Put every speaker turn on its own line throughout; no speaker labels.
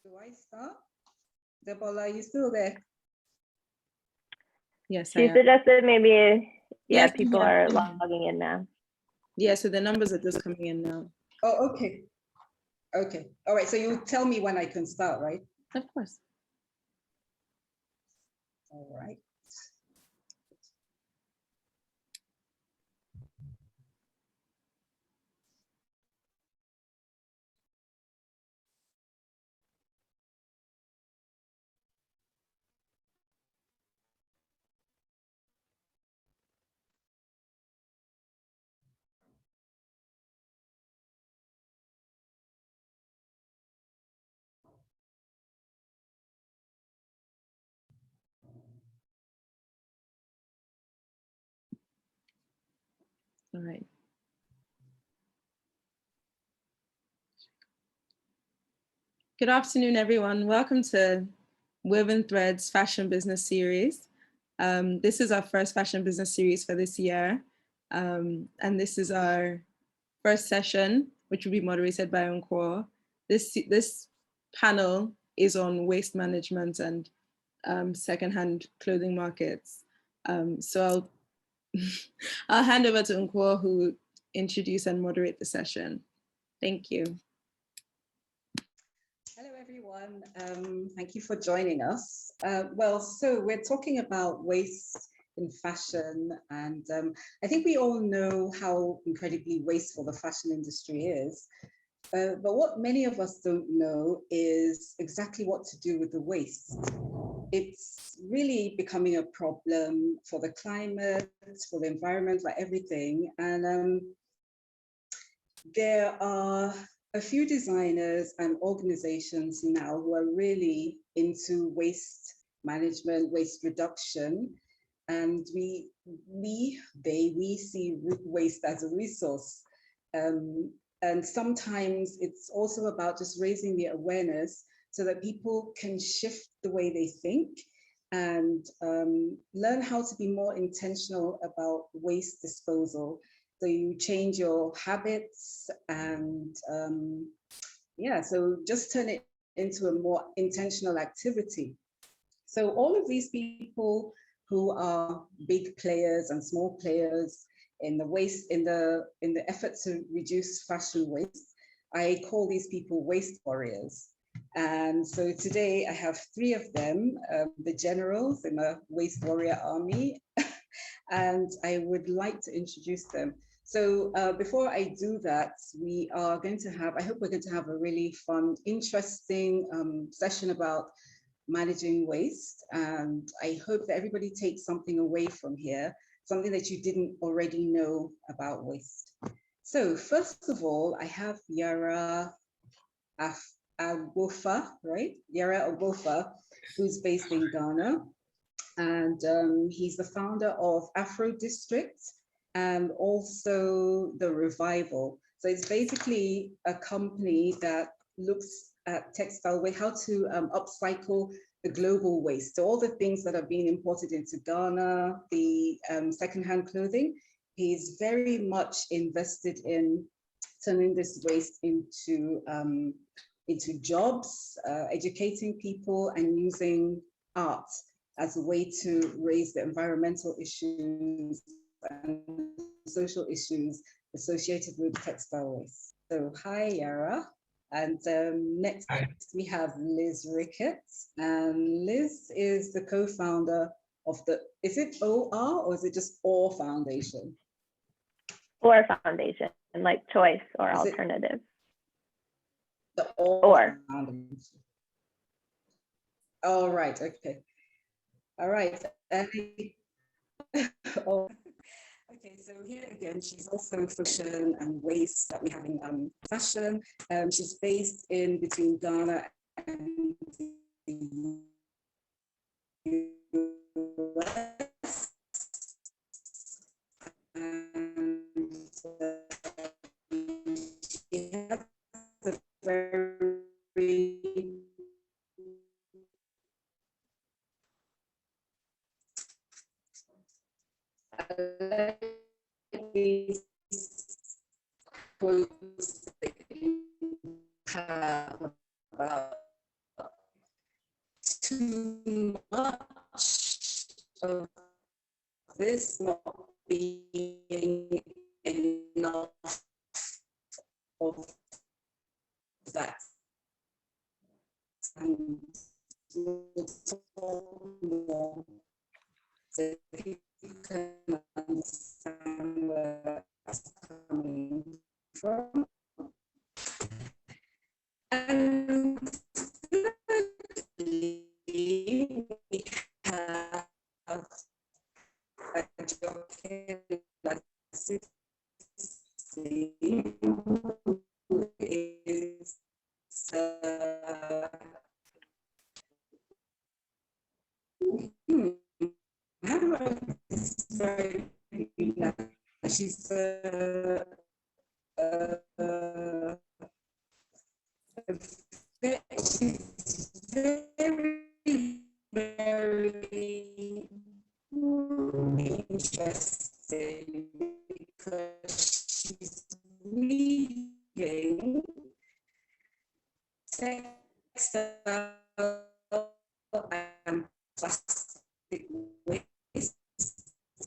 Do I start? Debola, are you still there?
Yes,
she suggested maybe, yeah,
Yes,
people are logging in now.
Yeah, so the numbers are just coming in now.
Oh, okay. Okay. All right. So you tell me when I can start, right?
Of course.
All right.
All right. Good afternoon, everyone. Welcome to Woven Threads Fashion Business Series. This is our first fashion business series for this year. And this is our first session, which will be moderated by Nkwo. This panel is on waste management and secondhand clothing markets. So I'll hand over to Nkwo, who will introduce and moderate the session. Thank you.
Hello, everyone. Thank you for joining us. So we're talking about waste in fashion, and I think we all know how incredibly wasteful the fashion industry is. But what many of us don't know is exactly what to do with the waste. It's really becoming a problem for the climate, for the environment, for everything. And there are a few designers and organizations now who are really into waste management, waste reduction. And we see waste as a resource. And sometimes it's also about just raising the awareness so that people can shift the way they think and learn how to be more intentional about waste disposal. So you change your habits and so just turn it into a more intentional activity. So all of these people who are big players and small players in the waste, in the effort to reduce fashion waste, I call these people waste warriors. And so today I have three of them, the generals in the waste warrior army, and I would like to introduce them. So before I do that, I hope we're going to have a really fun, interesting session about managing waste. And I hope that everybody takes something away from here, something that you didn't already know about waste. So first of all, I have Yayra Agbofah, right? Yayra Agbofah, who's based in Ghana. And he's the founder of Afro District and also The Revival. So it's basically a company that looks at textile waste, how to upcycle the global waste. So all the things that are being imported into Ghana, the secondhand clothing, he's very much invested in turning this waste into jobs, educating people, and using art as a way to raise the environmental issues and social issues associated with textile waste. So hi, Yayra. And next we have Liz Ricketts. And Liz is the co-founder of is it OR or is it just OR Foundation?
Or foundation, like choice or
Is
alternative.
The OR Foundation. All right, okay. All right. Okay, so here again, she's also fashion and waste that we have in fashion. She's based in between Ghana and the US. I like these quotes that you have about too much of this not being enough of that. And we'll talk more so people can understand where that's coming from. And thirdly, we have Adejoke Lasisi, who is how do I describe her? She's very interesting because she's weaving textile and plastic waste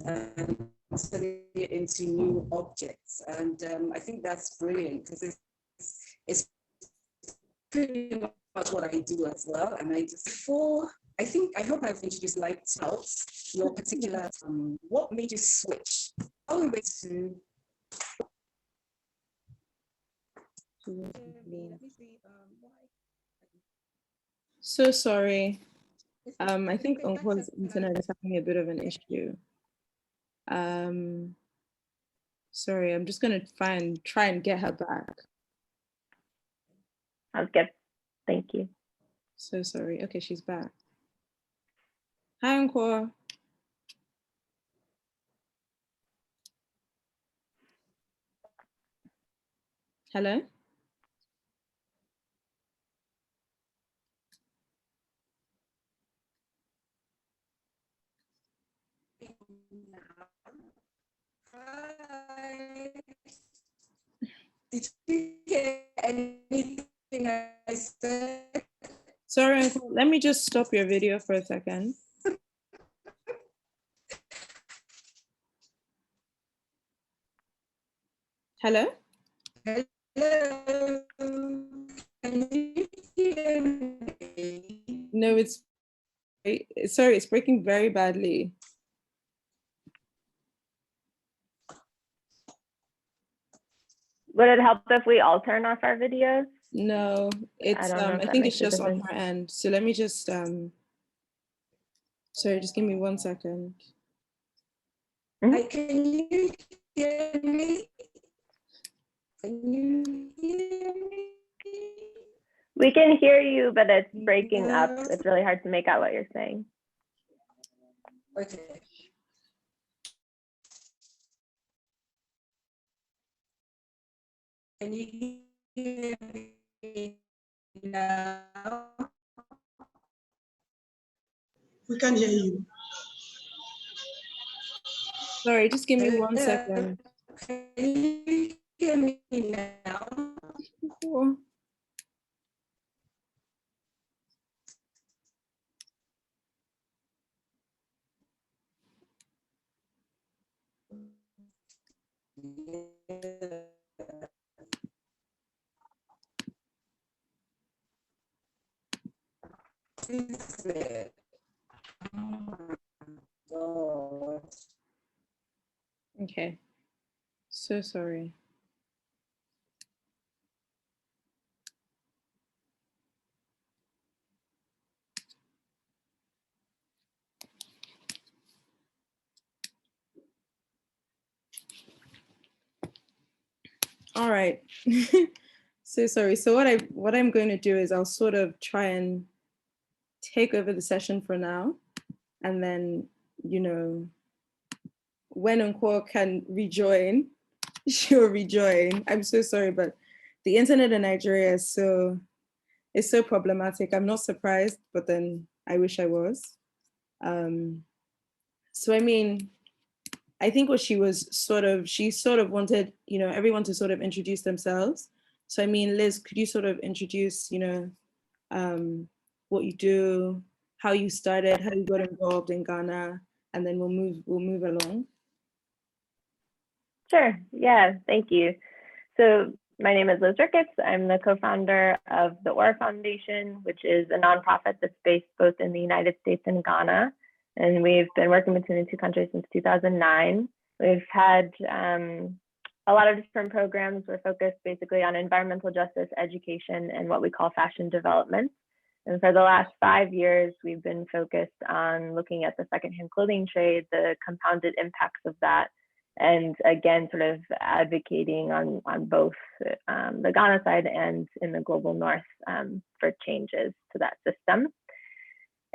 and turning it into new objects. And I think that's brilliant because it's pretty much what I do as well. And I just, I hope I've introduced Lighthouse, your particular, what made you switch all the way to.
So sorry. I think Nkwo's internet is having a bit of an issue. Sorry, I'm just gonna try and get her back.
Sounds good. Thank you.
So sorry. Okay, she's back. Hi, Nkwo. Hello?
Hi. Did you hear anything I said?
Sorry, Nkwo, let me just stop your video for a second. Hello?
Hello. Can you hear me?
No, sorry, it's breaking very badly.
Would it help if we all turn off our videos?
No, it's I think it's just on her end. So let me just sorry, just give me 1 second.
Can you hear me? Can you hear me?
We can hear you, but it's breaking up. It's really hard to make out what you're saying.
Okay. Can you hear me now?
We can hear you.
Sorry, just give me 1 second.
Can you hear me now?
Cool. Okay, so sorry. All right. So sorry. So what I'm going to do is I'll sort of try and take over the session for now, and then, you know, when Nkwo can rejoin, she'll rejoin. I'm so sorry, but the internet in Nigeria is so problematic. I'm not surprised, but then I wish I was. So I mean, I think what she sort of wanted, everyone to sort of introduce themselves. So I mean, Liz, could you sort of introduce, what you do, how you started, how you got involved in Ghana, and then we'll move along.
Sure. Yeah, thank you. So my name is Liz Ricketts. I'm the co-founder of the OR Foundation, which is a nonprofit that's based both in the United States and Ghana. And we've been working between the two countries since 2009. We've had a lot of different programs. We're focused basically on environmental justice, education, and what we call fashion development. And for the last 5 years, we've been focused on looking at the secondhand clothing trade, the compounded impacts of that, and again, sort of advocating on both the Ghana side and in the global north for changes to that system.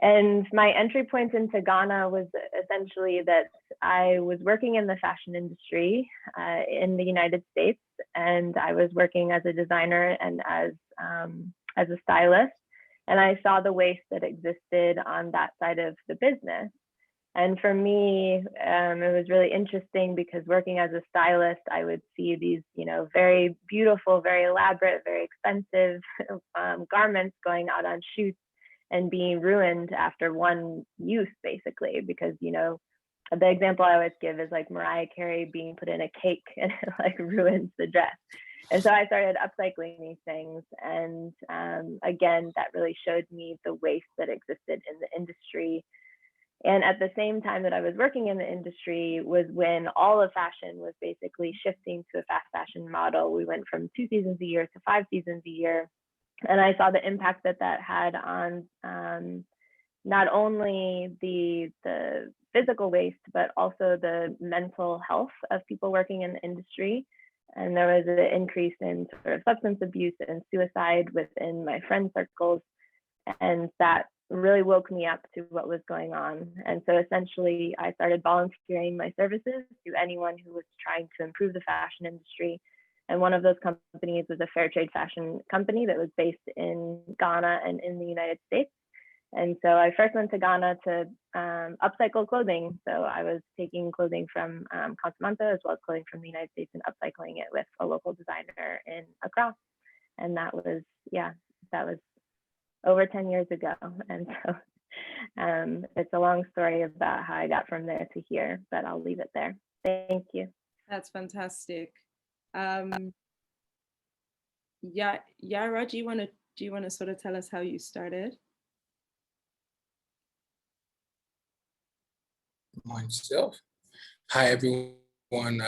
And my entry point into Ghana was essentially that I was working in the fashion industry in the United States, and I was working as a designer and as a stylist. And I saw the waste that existed on that side of the business. And for me, it was really interesting because working as a stylist, I would see these, very beautiful, very elaborate, very expensive garments going out on shoots and being ruined after one use, basically, because, the example I always give is like Mariah Carey being put in a cake and it like ruins the dress. And so I started upcycling these things. And again, that really showed me the waste that existed in the industry. And at the same time that I was working in the industry was when all of fashion was basically shifting to a fast fashion model. We went from 2 seasons a year to 5 seasons a year. And I saw the impact that had on not only the physical waste, but also the mental health of people working in the industry. And there was an increase in sort of substance abuse and suicide within my friend circles. And that really woke me up to what was going on. And so essentially, I started volunteering my services to anyone who was trying to improve the fashion industry. And one of those companies was a fair trade fashion company that was based in Ghana and in the United States. And so I first went to Ghana to upcycle clothing. So I was taking clothing from Consumanto as well as clothing from the United States and upcycling it with a local designer in Accra. And that was over 10 years ago. And so it's a long story about how I got from there to here, but I'll leave it there. Thank you.
That's fantastic. Yayra, do you want to sort of tell us how you started?
Myself. Hi everyone.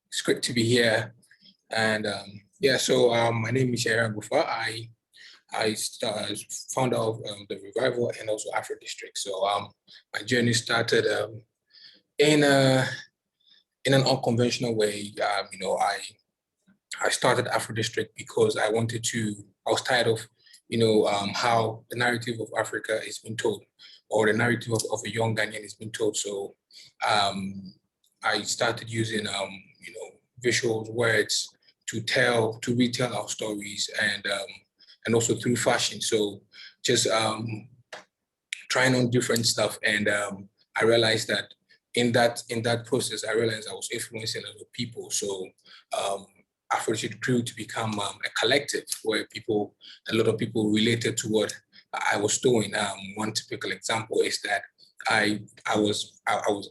It's great to be here. And so my name is Yayra Agbofah. I founder of the Revival and also Afro District. So my journey started in an unconventional way. I started Afro District because I was tired of how the narrative of Africa is being told, or the narrative of a young Ghanaian is being told. So I started using visuals, words to retell our stories, and also through fashion. So just trying on different stuff. And I realized that in that process, I realized I was influencing other people. So Afro grew to become a collective where a lot of people related to what I was doing. One typical example is that I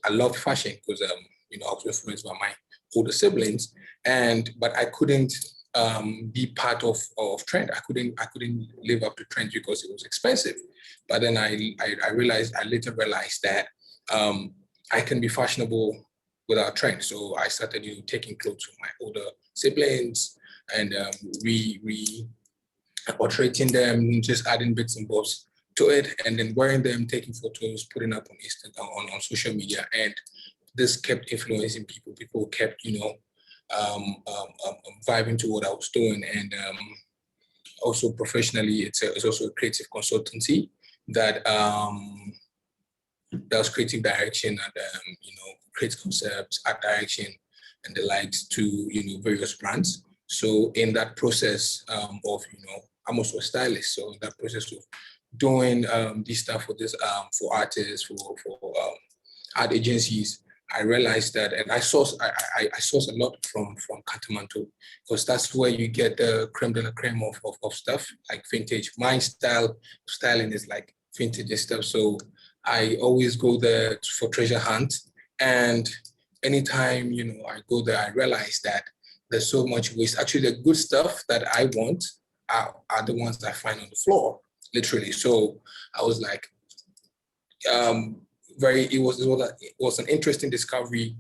loved fashion because I was influenced by my older siblings, but I couldn't be part of trend. I couldn't live up to trends because it was expensive. But then I later realized that I can be fashionable without trend. So I started taking clothes from my older siblings and portraying them, just adding bits and bobs to it, and then wearing them, taking photos, putting up on Instagram, on social media. And this kept influencing people. People kept vibing to what I was doing. And also professionally, it's also a creative consultancy that does creative direction and creates concepts, art direction, and the likes to various brands. So in that process of I'm also a stylist. So in that process of doing this stuff for artists, for ad agencies, I realized that, and I source a lot from Kathmandu, because that's where you get the creme de la creme of stuff, like vintage. My styling is like vintage stuff. So I always go there for treasure hunt. And anytime, I go there, I realize that there's so much waste. Actually, the good stuff that I want are the ones I find on the floor, literally. So I was like, it was an interesting discovery,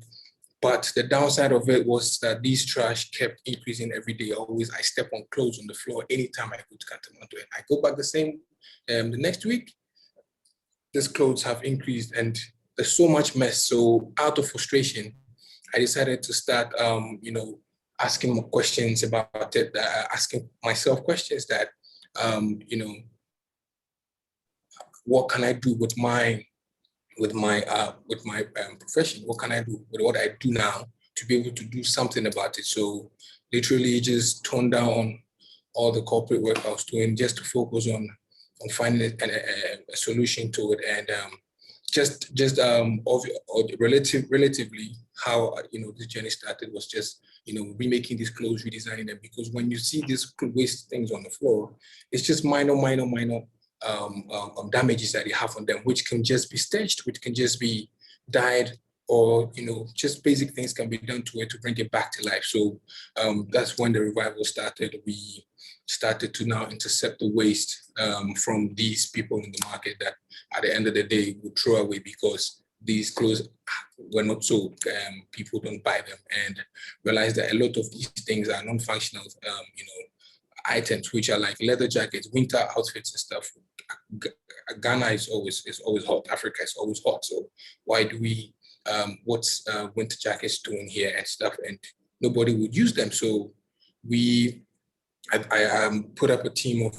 but the downside of it was that these trash kept increasing every day. I step on clothes on the floor anytime I go to Kathmandu, and I go back the next week, these clothes have increased and there's so much mess. So out of frustration, I decided to start, asking more questions about it, asking myself questions that, what can I do with my profession? What can I do with what I do now to be able to do something about it? So literally just toned down all the corporate work I was doing just to focus on finding a solution to it. And relatively how this journey started was just remaking these clothes, redesigning them, because when you see these waste things on the floor, it's just minor damages that you have on them, which can just be stitched, which can just be dyed, or just basic things can be done to it to bring it back to life. So that's when the revival started. We started to now intercept the waste from these people in the market that at the end of the day would throw away because these clothes were not sold. People don't buy them, and realize that a lot of these things are non-functional items, which are like leather jackets, winter outfits and stuff. Ghana is always hot. Africa is always hot. So why do we, what's winter jackets doing here and stuff? And nobody would use them. So I put up a team of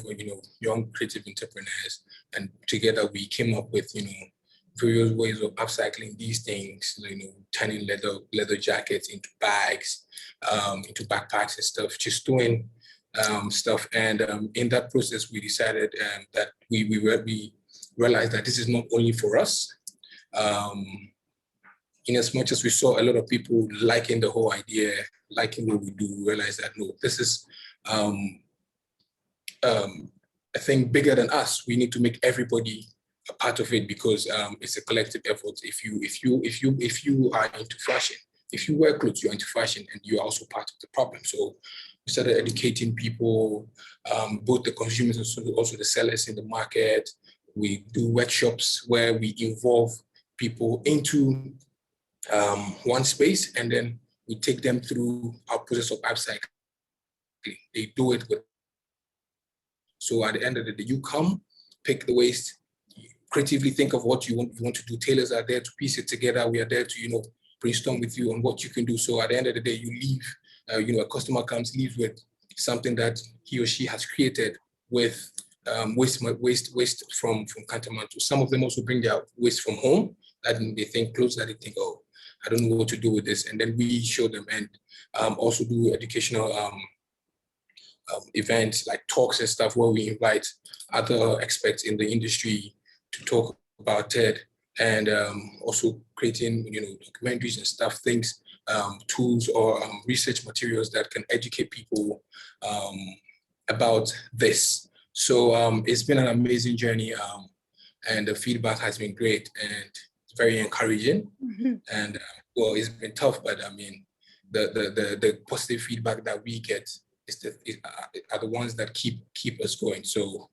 young creative entrepreneurs, and together we came up with various ways of upcycling these things, turning leather jackets into bags, into backpacks and stuff, just doing stuff. And in that process, we decided that we realized that this is not only for us. In as much as we saw a lot of people liking the whole idea, liking what we do, we realized that no, this is a thing bigger than us. We need to make everybody a part of it, because it's a collective effort. If you are into fashion, if you wear clothes, you're into fashion, and you're also part of the problem. So we started educating people, both the consumers and also the sellers in the market. We do workshops where we involve people into one space, and then we take them through our process of upcycling. They do it with. So at the end of the day, you come, pick the waste, creatively think of what you want to do. Tailors are there to piece it together. We are there to brainstorm with you on what you can do. So at the end of the day, you leave. A customer comes, leaves with something that he or she has created with waste from Kathmandu. Some of them also bring their waste from home, that they think clothes that they think, oh, I don't know what to do with this. And then we show them, and also do educational events like talks and stuff, where we invite other experts in the industry to talk about it, and also creating documentaries and stuff, things, tools or research materials that can educate people about this. So it's been an amazing journey, and the feedback has been great and very encouraging. Mm-hmm. And well, it's been tough, but I mean, the positive feedback that we get are the ones that keep us going. So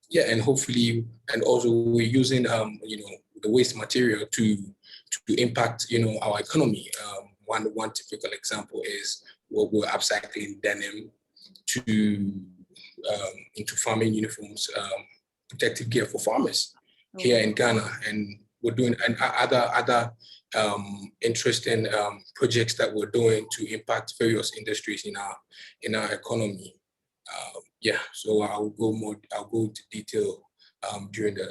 yeah, and hopefully, and also we're using the waste material to impact our economy. One typical example is what we're upcycling denim into farming uniforms, protective gear for farmers here in Ghana, and we're doing other interesting projects that we're doing to impact various industries in our economy. Yeah, so I'll go into detail during the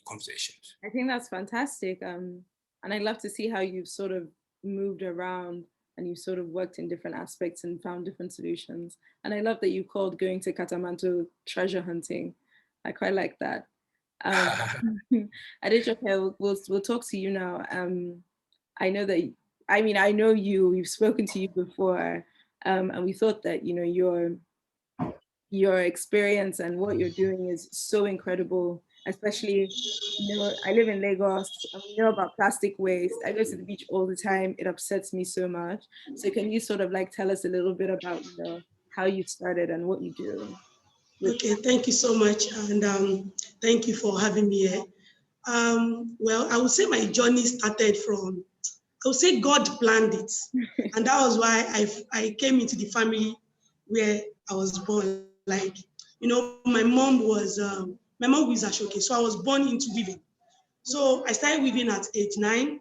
conversations.
I think that's fantastic, and I love to see how you've sort of moved around and you sort of worked in different aspects and found different solutions. And I love that you called going to Kathmandu treasure hunting. I quite like that. Adejoke, we'll talk to you now. I know that, I mean, I know you, we've spoken to you before, and we thought that, you know, your experience and what you're doing is so incredible, especially, you know, I live in Lagos and we know about plastic waste. I go to the beach all the time. It upsets me so much. So can you sort of like tell us a little bit about, you know, how you started and what you do?
Okay, thank you so much. And thank you for having me here. Well, I would say my journey started from, I would say God planned it. And that was why I came into the family where I was born. Like, you know, my mom was Ashoke, so I was born into weaving. So I started weaving at age 9.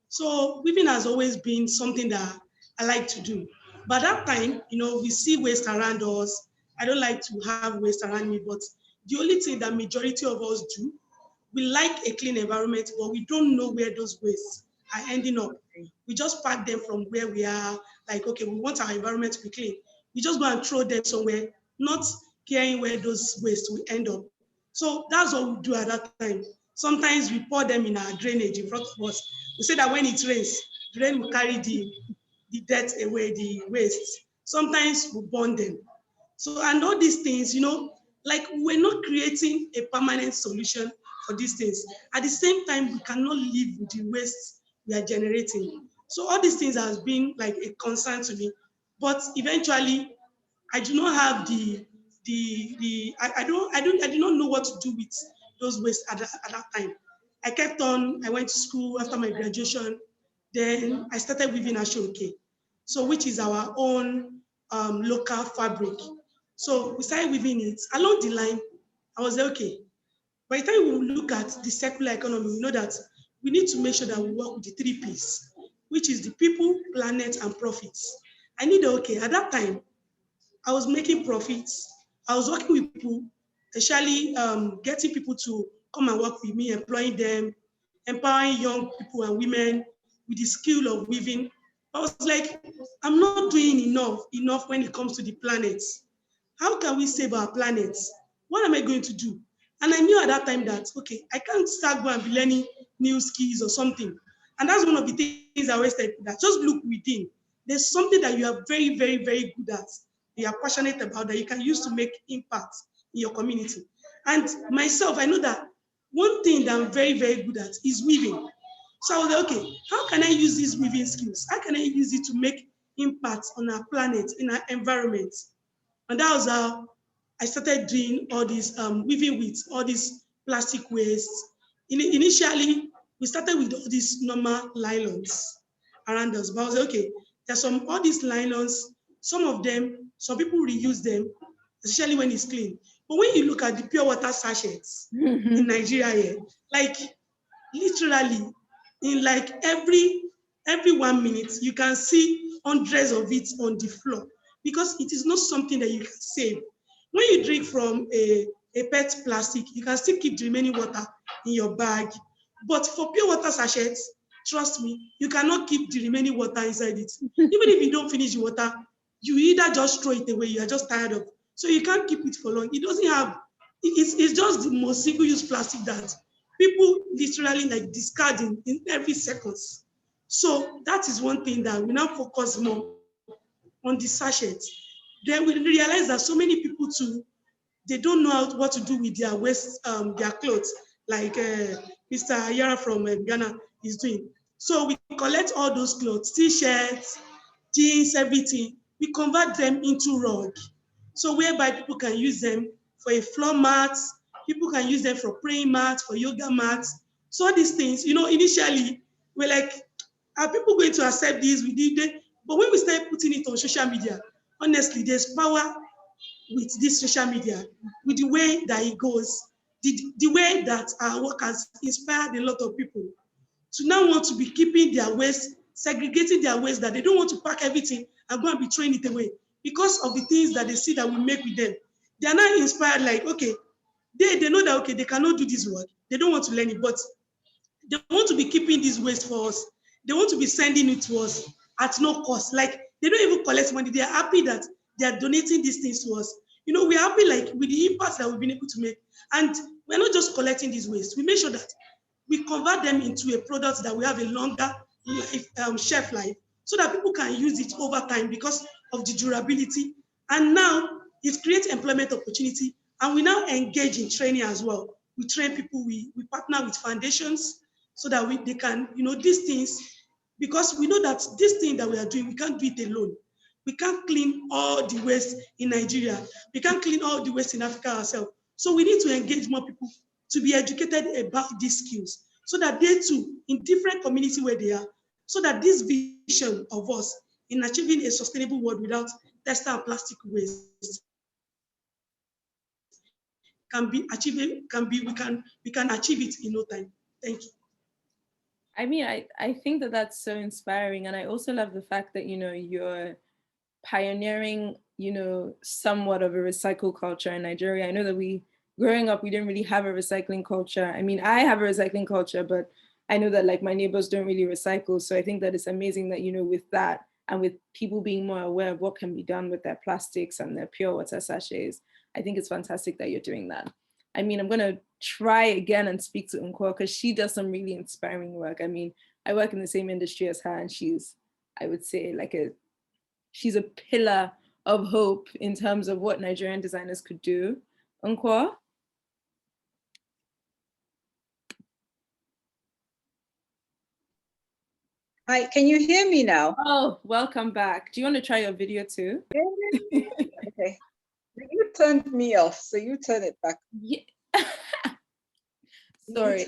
So weaving has always been something that I like to do. But that time, you know, we see waste around us. I don't like to have waste around me, but the only thing that majority of us do, we like a clean environment, but we don't know where those wastes are ending up. We just pack them from where we are, like, okay, we want our environment to be clean. We just go and throw them somewhere, not caring where those wastes will end up. So that's what we do at that time. Sometimes we pour them in our drainage in front of us. We say that when it rains, the rain will carry the dirt away, the waste. Sometimes we burn them. So, and all these things, you know, like we're not creating a permanent solution for these things. At the same time, we cannot live with the waste we are generating. So all these things has been like a concern to me. But eventually, I do not have I do not know what to do with those waste at that time. I kept on, I went to school after my graduation. Then I started weaving Ashoke, so which is our own local fabric. So we started weaving it. Along the line, I was like, okay, by the time we look at the circular economy, we know that we need to make sure that we work with the 3 Ps, which is the people, planet, and profits. I need, okay, at that time, I was making profits. I was working with people, especially getting people to come and work with me, employing them, empowering young people and women with the skill of weaving. I was like, I'm not doing enough when it comes to the planet. How can we save our planet? What am I going to do? And I knew at that time that, okay, I can't start going and be learning new skills or something. And that's one of the things I always said, that just look within. There's something that you are very, very, very good at, you are passionate about, that you can use to make impact in your community. And myself, I know that one thing that I'm very, very good at is weaving. So I was like, okay, how can I use these weaving skills? How can I use it to make impact on our planet, in our environment? And that was how I started doing all this weaving with all these plastic waste. Initially, we started with all these normal nylons around us. But I was like, okay, there's all these nylons, some of them, some people reuse them, especially when it's clean. But when you look at the pure water sachets in Nigeria here, like literally in like every 1 minute, you can see hundreds of it on the floor, because it is not something that you can save. When you drink from a PET plastic, you can still keep the remaining water in your bag. But for pure water sachets, trust me, you cannot keep the remaining water inside it. Even if you don't finish the water, you either just throw it away, you are just tired of. So you can't keep it for long. It doesn't have, it's just the most single-use plastic that people literally like discarding in every seconds. So that is one thing that we now focus more on the sachets. Then we realize that so many people too, they don't know what to do with their waste, their clothes, like Mr. Yayra from Ghana is doing. So we collect all those clothes, t-shirts, jeans, everything. We convert them into rug. So whereby people can use them for a floor mat, people can use them for praying mats, for yoga mats. So all these things, you know, initially we're like, are people going to accept this? We did it. But when we start putting it on social media, honestly, there's power with this social media, with the way that it goes, the way that our work has inspired a lot of people to now want to be keeping their waste, segregating their waste, that they don't want to pack everything and go and be throwing it away because of the things that they see that we make with them. They are now inspired, like, okay, they know that, okay, they cannot do this work. They don't want to learn it, but they want to be keeping this waste for us. They want to be sending it to us at no cost. Like, they don't even collect money. They are happy that they are donating these things to us. You know, we're happy like with the impact that we've been able to make. And we're not just collecting this waste. We make sure that we convert them into a product that we have a longer shelf life, so that people can use it over time because of the durability. And now it creates employment opportunity, and we now engage in training as well. We train people, we partner with foundations so that they can, these things, because we know that this thing that we are doing, we can't do it alone. We can't clean all the waste in Nigeria. We can't clean all the waste in Africa ourselves. So we need to engage more people to be educated about these skills so that they too, in different communities where they are, so that this vision of us in achieving a sustainable world without textile and plastic waste can be achieved, we can achieve it in no time. Thank you.
I mean, I think that that's so inspiring. And I also love the fact that, you're pioneering, somewhat of a recycle culture in Nigeria. I know that growing up, we didn't really have a recycling culture. I mean, I have a recycling culture, but I know that like my neighbors don't really recycle. So I think that it's amazing that, with that and with people being more aware of what can be done with their plastics and their pure water sachets, I think it's fantastic that you're doing that. I mean, I'm going to try again and speak to Nkwo because she does some really inspiring work. I mean, I work in the same industry as her, and she's, I would say, she's a pillar of hope in terms of what Nigerian designers could do. Nkwo?
Hi, can you hear me now?
Oh, welcome back. Do you want to try your video too?
Okay. You turned me off, so you turn it back.
Yeah. Sorry.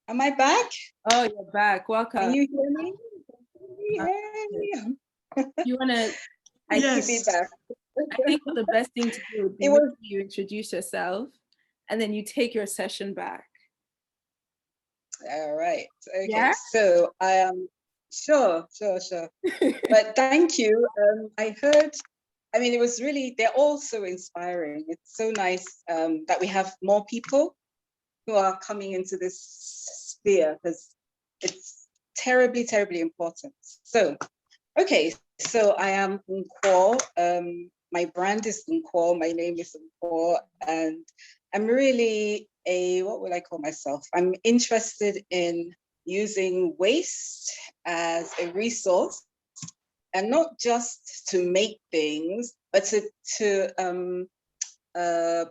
Am I back?
Oh, you're back. Welcome.
Can you hear me? Hey.
You want to?
Yes.
Be back.
I think the best thing to do would be you introduce yourself and then you take your session back.
All right. Okay.
Yeah?
So I am sure. But thank you. I heard, I mean, it was really, they're all so inspiring. It's so nice that we have more people who are coming into this sphere because it's terribly, terribly important. So, okay. So I am Nkwo. My brand is Nkwo. My name is Nkwo, and I'm really what would I call myself? I'm interested in using waste as a resource, and not just to make things, but to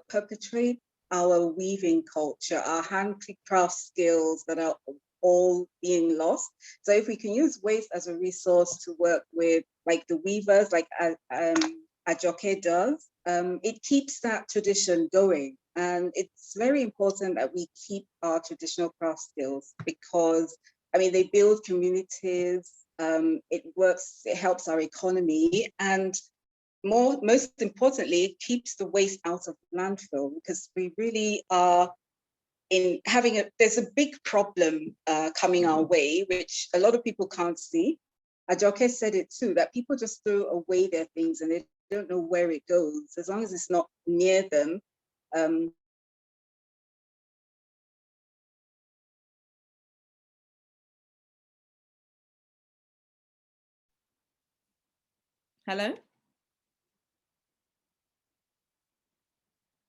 perpetuate our weaving culture, our handicraft skills that are all being lost. So if we can use waste as a resource to work with, like the weavers, like Adejoke does, it keeps that tradition going. And it's very important that we keep our traditional craft skills because, I mean, they build communities, it works, it helps our economy, and most importantly, it keeps the waste out of landfill because we really are in having there's a big problem coming our way, which a lot of people can't see. Adejoke said it too, that people just throw away their things and they don't know where it goes, as long as it's not near them.
Hello?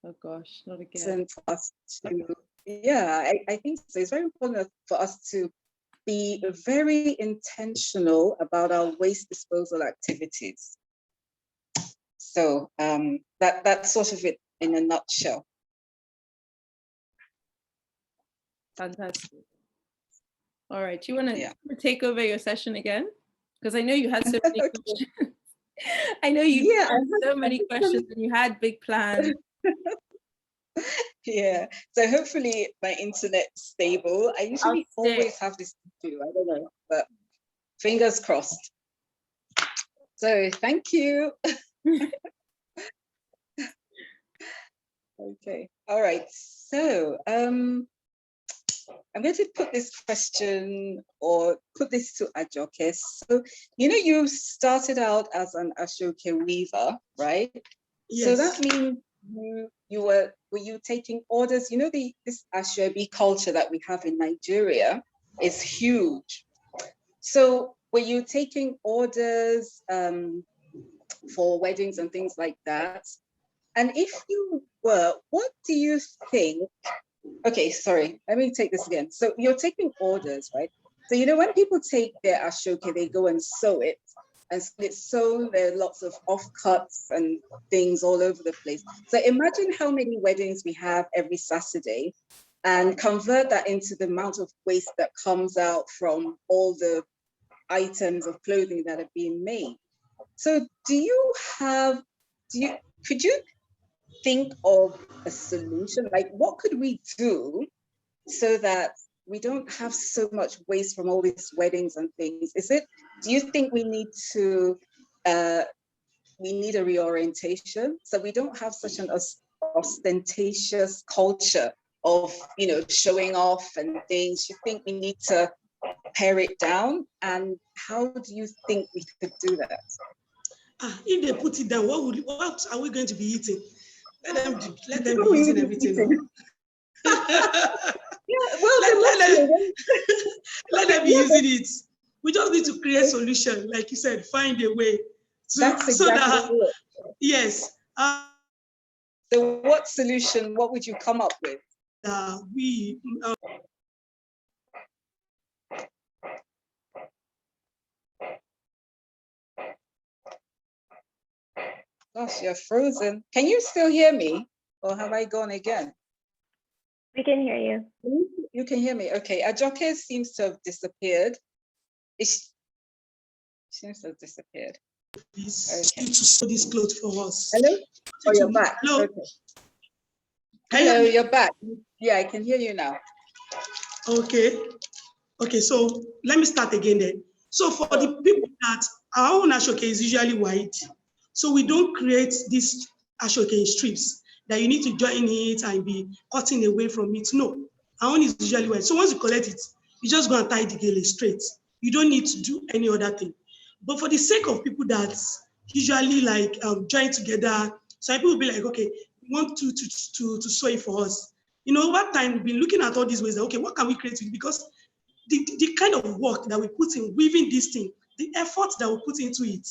Oh gosh, not again.
For us to, yeah, I think so. It's very important for us to be very intentional about our waste disposal activities. So that's sort of it in a nutshell.
Fantastic. All right, you want to take over your session again? Because I know you had so many questions. I know you had so many questions and you had big plans.
Yeah, so hopefully my internet's stable. I usually always have this issue, I don't know, but fingers crossed. So thank you. Okay, all right. So I'm going to put this question or put this to Adejoke. So, you started out as an Ashoke weaver, right? Yes. So that means were you taking orders? This Ashoke culture that we have in Nigeria is huge. So were you taking orders for weddings and things like that? And if you were, what do you think? Okay, sorry, let me take this again. So you're taking orders, right? So, you know, when people take their ashoke, they go and sew it. And it's sewn, there are lots of offcuts and things all over the place. So imagine how many weddings we have every Saturday and convert that into the amount of waste that comes out from all the items of clothing that are being made. So could you think of a solution? Like, what could we do so that we don't have so much waste from all these weddings and things? Do you think we need a reorientation so we don't have such an ostentatious culture of, you know, showing off and things? You think we need to pare it down? And how do you think we could do that?
If they put it down, what are we going to be eating? Let them be eating everything.
Yeah, well,
let them be using it. We just need to create solution, like you said, find a way to, yes.
So what solution, what would you come up with? Gosh, you're frozen. Can you still hear me? Or have I gone again?
We can hear you.
You can hear me. Okay. Adejoke seems to have disappeared. She seems to have disappeared.
Please, okay. To sew this clothes for us.
Hello? Oh, you're back.
Hello.
Okay. Hello, you're back. Yeah, I can hear you now.
Okay. Okay, so let me start again then. So for the people that our own ashoke is usually white, so we don't create this ashoke in strips that you need to join it and be cutting away from it. No, our own is usually white. So once you collect it, you just go and tie the gele straight. You don't need to do any other thing. But for the sake of people that usually like join together, so people will be like, okay, we want to sew it for us. You know, over time, we've been looking at all these ways that, okay, what can we create? Because the kind of work that we put in weaving this thing, the effort that we put into it,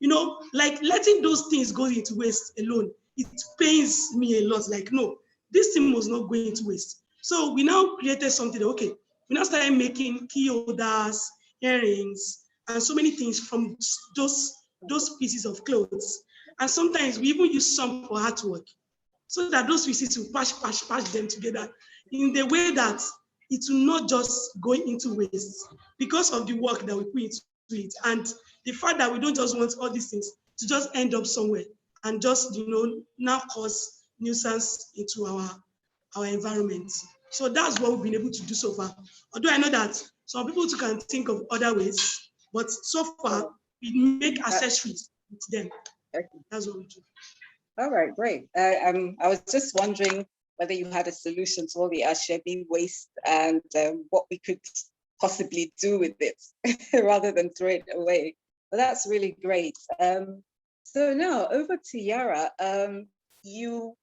you know, like letting those things go into waste alone, it pains me a lot. Like, no, this thing was not going into waste. So we now created something that, okay, we now started making key holders, earrings, and so many things from those pieces of clothes. And sometimes we even use some for artwork, so that those pieces will patch them together in the way that it will not just go into waste because of the work that we put into it. And the fact that we don't just want all these things to just end up somewhere and just, you know, now cause nuisance into our environment. So that's what we've been able to do so far. Although I know that some people too can think of other ways, but so far we make accessories with them. That's what we do.
All right, great. I was just wondering whether you had a solution to all the ashebi waste and what we could possibly do with it rather than throw it away. But that's really great. So now over to Yayra. You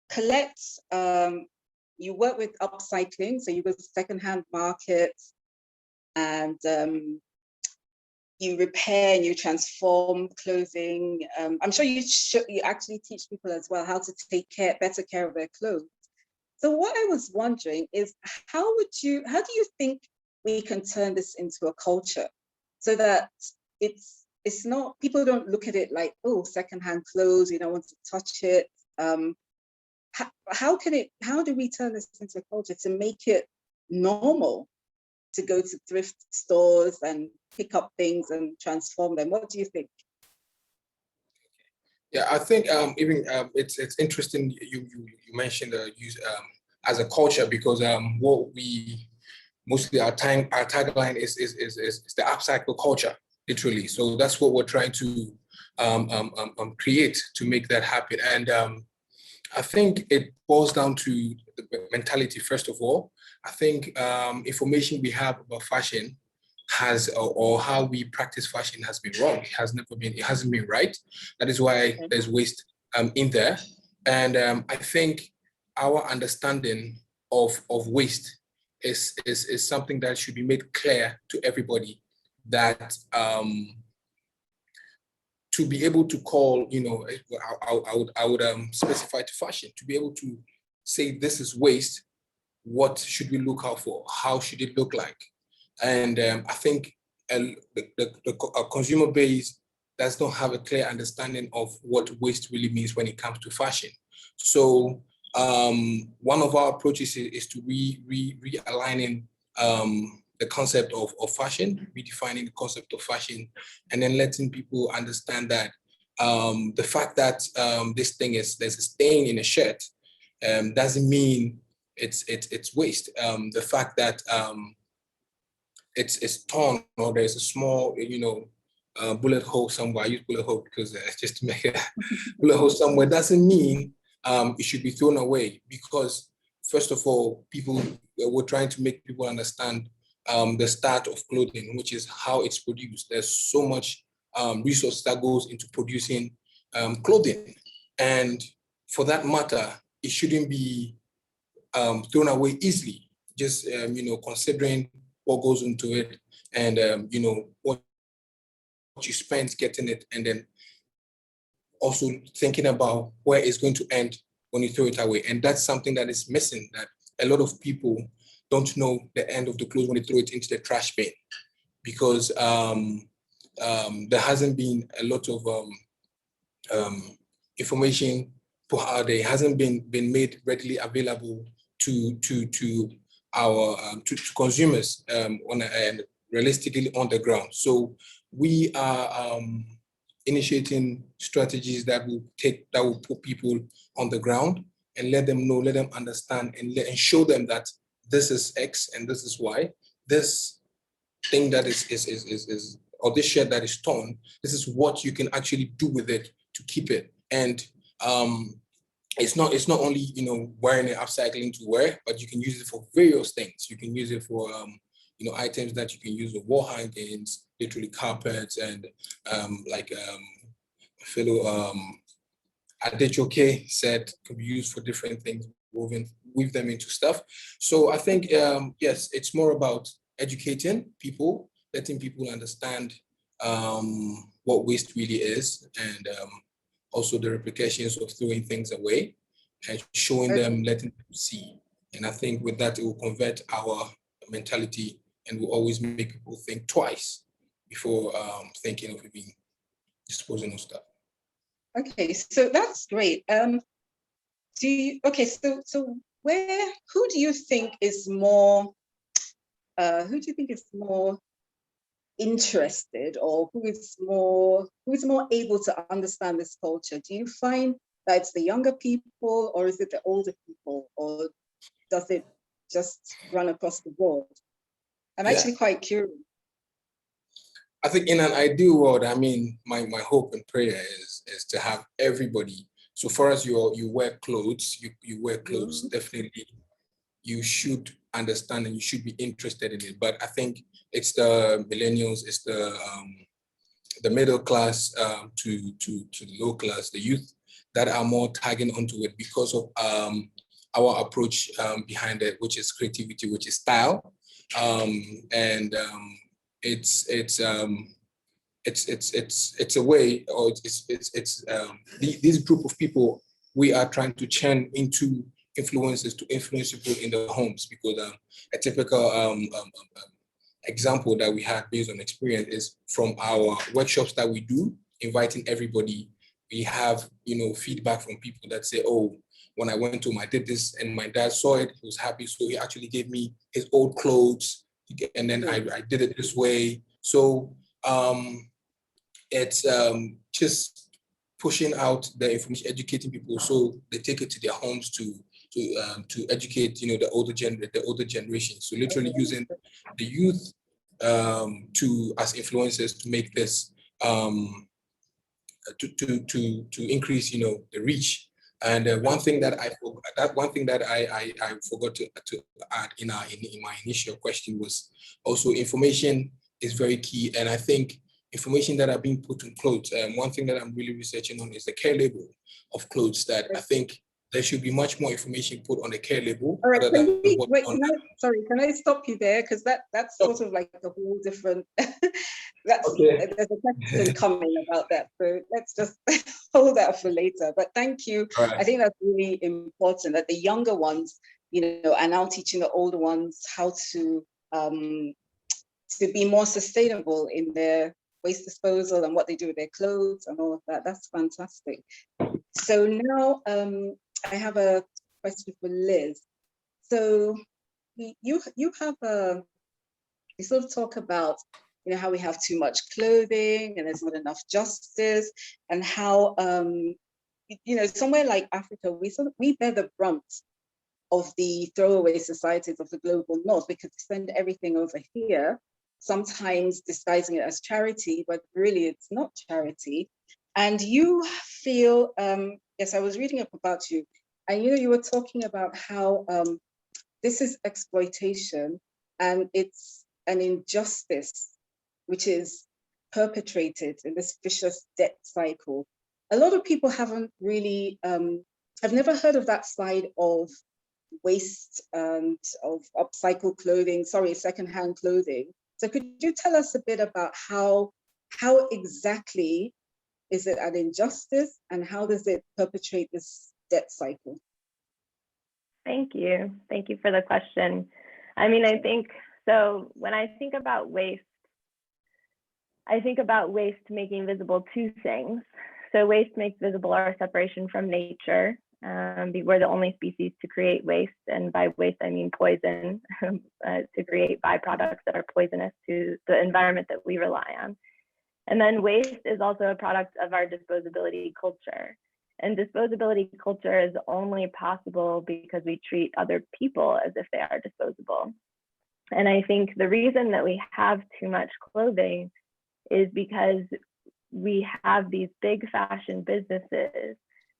collect, you work with upcycling, so you go to secondhand markets and you repair and you transform clothing. I'm sure you actually teach people as well how to take better care of their clothes. So what I was wondering is, how do you think we can turn this into a culture so that it's not, people don't look at it like, oh, secondhand clothes, you don't want to touch it. How do we turn this into a culture to make it normal to go to thrift stores and pick up things and transform them? What do you think?
Yeah, I think it's interesting you mentioned use as a culture, because what we mostly our tagline is the upcycle culture, literally. So that's what we're trying to create to make that happen. And I think it boils down to the mentality first of all. I think information we have about fashion or how we practice fashion has been wrong. It hasn't been right. That is why there's waste in there. And I think our understanding of waste is something that should be made clear to everybody, that to be able to call, I would specify to fashion, to be able to say this is waste, what should we look out for? How should it look like? And I think the consumer base does not have a clear understanding of what waste really means when it comes to fashion. So one of our approaches is to realigning the concept of fashion, redefining the concept of fashion, and then letting people understand that the fact that there's a stain in a shirt doesn't mean it's waste. The fact that it's torn or there's a small, bullet hole somewhere. I use bullet hole because just to make a bullet hole somewhere doesn't mean it should be thrown away, because first of all, we're trying to make people understand the start of clothing, which is how it's produced. There's so much resource that goes into producing clothing, and for that matter, it shouldn't be thrown away easily. Just considering what goes into it, and what you spend getting it, and then also thinking about where it's going to end when you throw it away. And that's something that is missing, that a lot of people don't know the end of the clothes when they throw it into the trash bin, because there hasn't been a lot of information for how they hasn't been made readily available to our to consumers and realistically on the ground. So we are initiating strategies that will put people on the ground and let them know, let them understand, and show them that this is X and this is Y. This thing that is or this shirt that is torn, this is what you can actually do with it to keep it. And it's not only wearing it, upcycling to wear, but you can use it for various things. You can use it for items that you can use with wall hangings, literally carpets, and fellow Adejoke said can be used for different things, weave them into stuff. So I think yes, it's more about educating people, letting people understand what waste really is, and also the repercussions of throwing things away, and showing them, letting them see. And I think with that, it will convert our mentality and will always make people think twice before thinking of even disposing of stuff.
Okay, so that's great. So who do you think is more interested, or who is more able to understand this culture? Do you find that it's the younger people, or is it the older people, or does it just run across the board? I'm actually quite curious.
I think in an ideal world, I mean, my hope and prayer is to have everybody. So far as you wear clothes, you wear clothes, definitely you should understand and you should be interested in it. But I think it's the millennials, it's the middle class to the low class, the youth, that are more tagging onto it because of our approach behind it, which is creativity, which is style, and it's a way, or this group of people we are trying to churn into influences to influence people in their homes, because a typical example that we had based on experience is from our workshops that we do, inviting everybody. We have feedback from people that say, oh, when I went to him, I did this and my dad saw it, he was happy, so he actually gave me his old clothes, and then I did it this way. So it's just pushing out the information, educating people so they take it to their homes to educate the older generation. So literally using the youth as influencers to make this to increase the reach. And one thing that I forgot to add in my initial question was also information is very key. And I think information that are being put in clothes. One thing that I'm really researching on is the care label of clothes, that I think there should be much more information put on the care label.
All right,
other than what's on
can I stop you there? Because that's sort of like a whole different,
Okay.
there's a question coming about that. So let's just hold that for later. But thank you.
Right.
I think that's really important that the younger ones, are now teaching the older ones how to be more sustainable in their waste disposal and what they do with their clothes and all of that. That's fantastic. So now I have a question for Liz. So you have you sort of talk about how we have too much clothing and there's not enough justice, and how somewhere like Africa we bear the brunt of the throwaway societies of the global north, because we send everything over here, sometimes disguising it as charity, but really it's not charity. And you feel, yes, I was reading up about you, and you were talking about how this is exploitation and it's an injustice which is perpetrated in this vicious debt cycle. A lot of people haven't really, I've never heard of that side of waste and of upcycled clothing, secondhand clothing. So could you tell us a bit about how exactly is it an injustice and how does it perpetrate this debt cycle?
Thank you. Thank you for the question. I mean, I think, so when I think about waste making visible two things. So waste makes visible our separation from nature. We're the only species to create waste, and by waste I mean poison, to create byproducts that are poisonous to the environment that we rely on. And then waste is also a product of our disposability culture. And disposability culture is only possible because we treat other people as if they are disposable. And I think the reason that we have too much clothing is because we have these big fashion businesses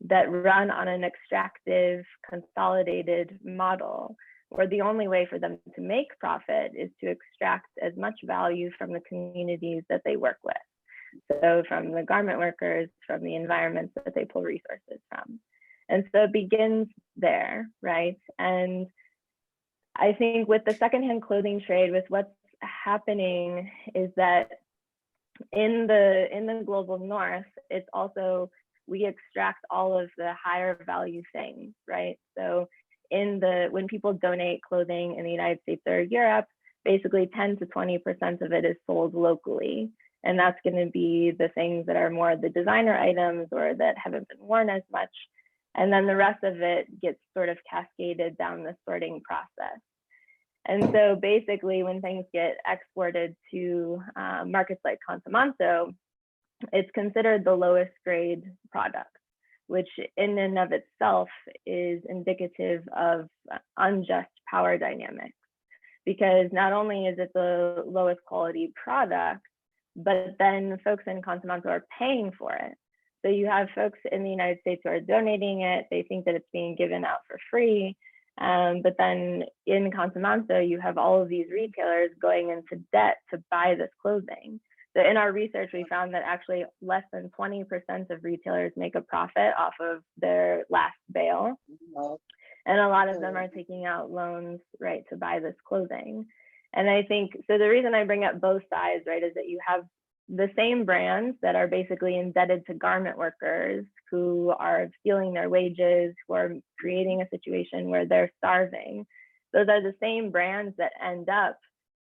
that run on an extractive, consolidated model, where the only way for them to make profit is to extract as much value from the communities that they work with. So from the garment workers, from the environments that they pull resources from. And so it begins there, right? And I think with the secondhand clothing trade, with what's happening is that in the global north, it's also, we extract all of the higher value things, right? So when people donate clothing in the United States or Europe, basically 10 to 20% of it is sold locally. And that's going to be the things that are more the designer items or that haven't been worn as much. And then the rest of it gets sort of cascaded down the sorting process. And so basically when things get exported to markets like Consumanto, it's considered the lowest grade product, which in and of itself is indicative of unjust power dynamics. Because not only is it the lowest quality product, but then folks in Consumanto are paying for it. So you have folks in the United States who are donating it. They think that it's being given out for free. But then in Consumanto, you have all of these retailers going into debt to buy this clothing. So in our research, we found that actually less than 20% of retailers make a profit off of their last bale. And a lot of them are taking out loans, right, to buy this clothing. And I think, so the reason I bring up both sides, right, is that you have the same brands that are basically indebted to garment workers who are stealing their wages, who are creating a situation where they're starving. Those are the same brands that end up,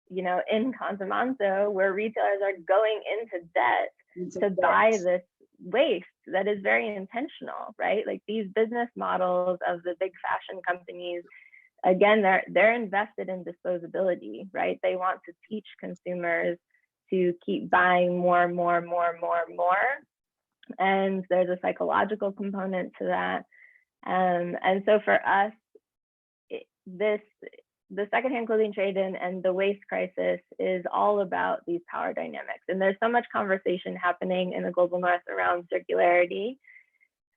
in Consumanto, where retailers are going into debt to buy this waste that is very intentional, right? Like these business models of the big fashion companies, again, they're invested in disposability, right? They want to teach consumers to keep buying more. And there's a psychological component to that. And so for us, the secondhand clothing trade and the waste crisis is all about these power dynamics. And there's so much conversation happening in the global north around circularity,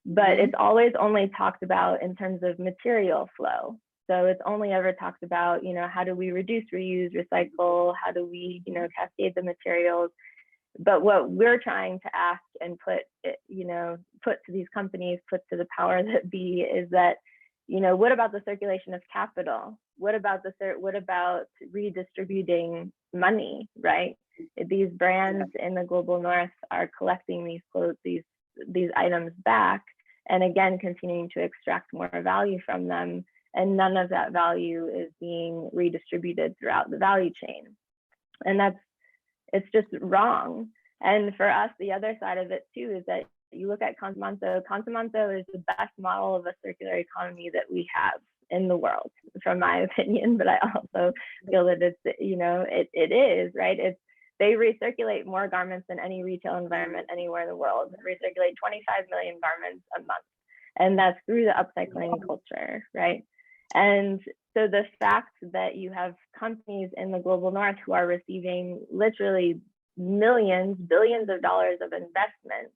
but it's always only talked about in terms of material flow. So it's only ever talked about, how do we reduce, reuse, recycle? How do we, cascade the materials? But what we're trying to ask and put to these companies, put to the power that be, is that, what about the circulation of capital? What about redistributing money, right? These brands in the global north are collecting these clothes, these items back, and again, continuing to extract more value from them. And none of that value is being redistributed throughout the value chain. And it's just wrong. And for us, the other side of it too is that you look at Consumanto. Consumanto is the best model of a circular economy that we have in the world, from my opinion, but I also feel that it is, right? They recirculate more garments than any retail environment anywhere in the world. They recirculate 25 million garments a month. And that's through the upcycling culture, right? And so the fact that you have companies in the global north who are receiving literally millions, billions of dollars of investment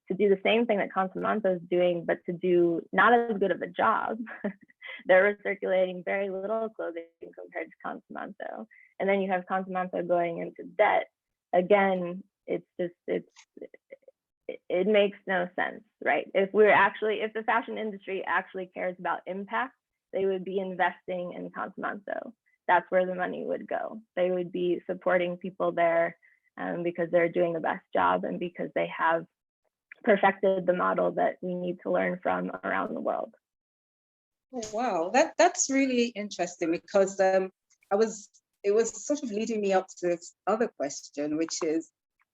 to do the same thing that Consumanto is doing, but to do not as good of a job. They're recirculating very little clothing compared to Consumanto. And then you have Consumanto going into debt. Again, it makes no sense, right? If the fashion industry actually cares about impact, they would be investing in Consumanto. That's where the money would go. They would be supporting people there because they're doing the best job and because they have perfected the model that we need to learn from around the world.
Wow, that's really interesting, because it was sort of leading me up to this other question, which is,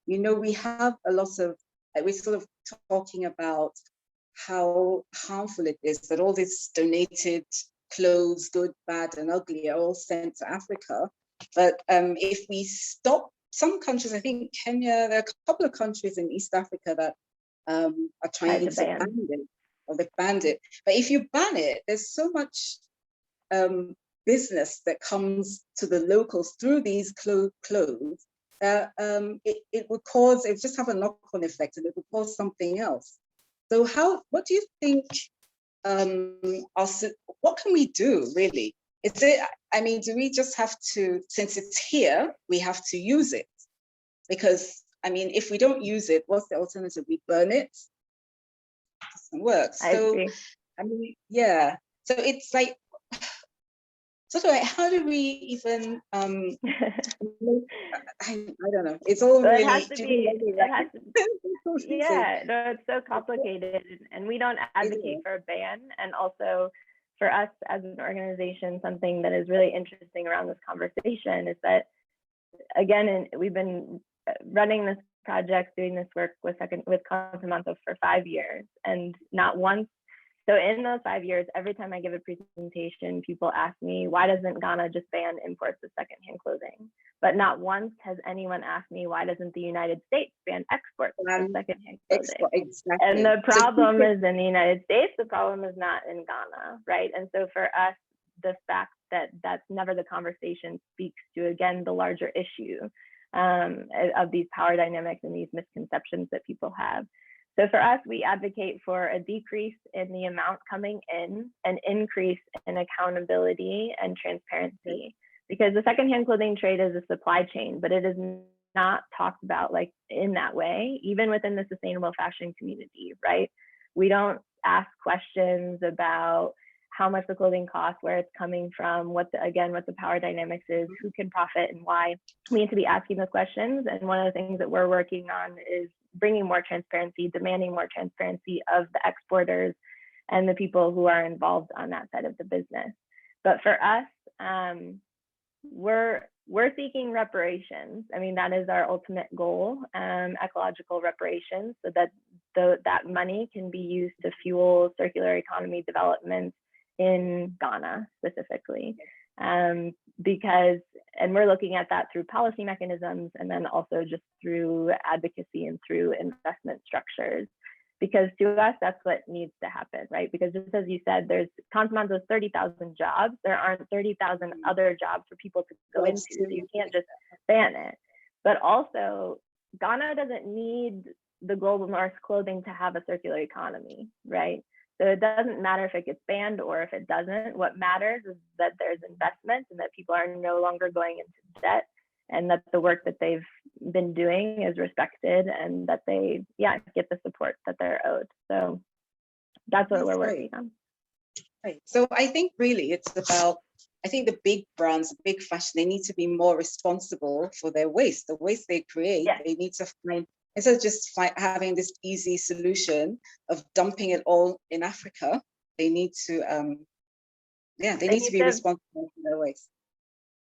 we have a lot of, we're sort of talking about how harmful it is that all this donated clothes, good, bad, and ugly, are all sent to Africa. But if we stop, some countries, I think Kenya, there are a couple of countries in East Africa that are trying to ban it, or they've banned it. But if you ban it, there's so much business that comes to the locals through these clothes that it would cause, it would just have a knock-on effect, and it would cause something else. So what do you think, what can we do, really? Do we just have to, since it's here, we have to use it? Because, if we don't use it, what's the alternative? We burn it? It doesn't work.
I agree.
Yeah. So it's like, how do we even, I don't know. It's all really,
it's so complicated, and we don't advocate for a ban. And also for us as an organization, something that is really interesting around this conversation is that, again, we've been running this project, doing this work with Consumanto for 5 years, and not once. So in those 5 years, every time I give a presentation, people ask me, why doesn't Ghana just ban imports of secondhand clothing? But not once has anyone asked me, why doesn't the United States ban exports of secondhand clothing?
Exactly.
And the problem is in the United States, the problem is not in Ghana, right? And so for us, the fact that that's never the conversation speaks to, again, the larger issue of these power dynamics and these misconceptions that people have. So for us, we advocate for a decrease in the amount coming in, an increase in accountability and transparency, because the secondhand clothing trade is a supply chain, but it is not talked about like in that way, even within the sustainable fashion community, right? We don't ask questions about how much the clothing costs, where it's coming from, what the power dynamics is, who can profit and why. We need to be asking those questions. And one of the things that we're working on is bringing more transparency, demanding more transparency of the exporters and the people who are involved on that side of the business. But for us, we're seeking reparations. That is our ultimate goal, ecological reparations, so that that money can be used to fuel circular economy development in Ghana specifically. Because we're looking at that through policy mechanisms, and then also just through advocacy and through investment structures. Because to us, that's what needs to happen, right? Because just as you said, there's Consumanto's 30,000 jobs. There aren't 30,000 other jobs for people to go into, so you can't just ban it. But also, Ghana doesn't need the global north clothing to have a circular economy, right? So it doesn't matter if it gets banned or if it doesn't. What matters is that there's investment and that people are no longer going into debt, and that the work that they've been doing is respected and that they, get the support that they're owed. So that's what we're working on.
Right. So I think really it's about, I think the big brands, the big fashion, they need to be more responsible for their waste. The waste they create, they need to find, instead of just having this easy solution of dumping it all in Africa, they need to, they need to be responsible for their waste.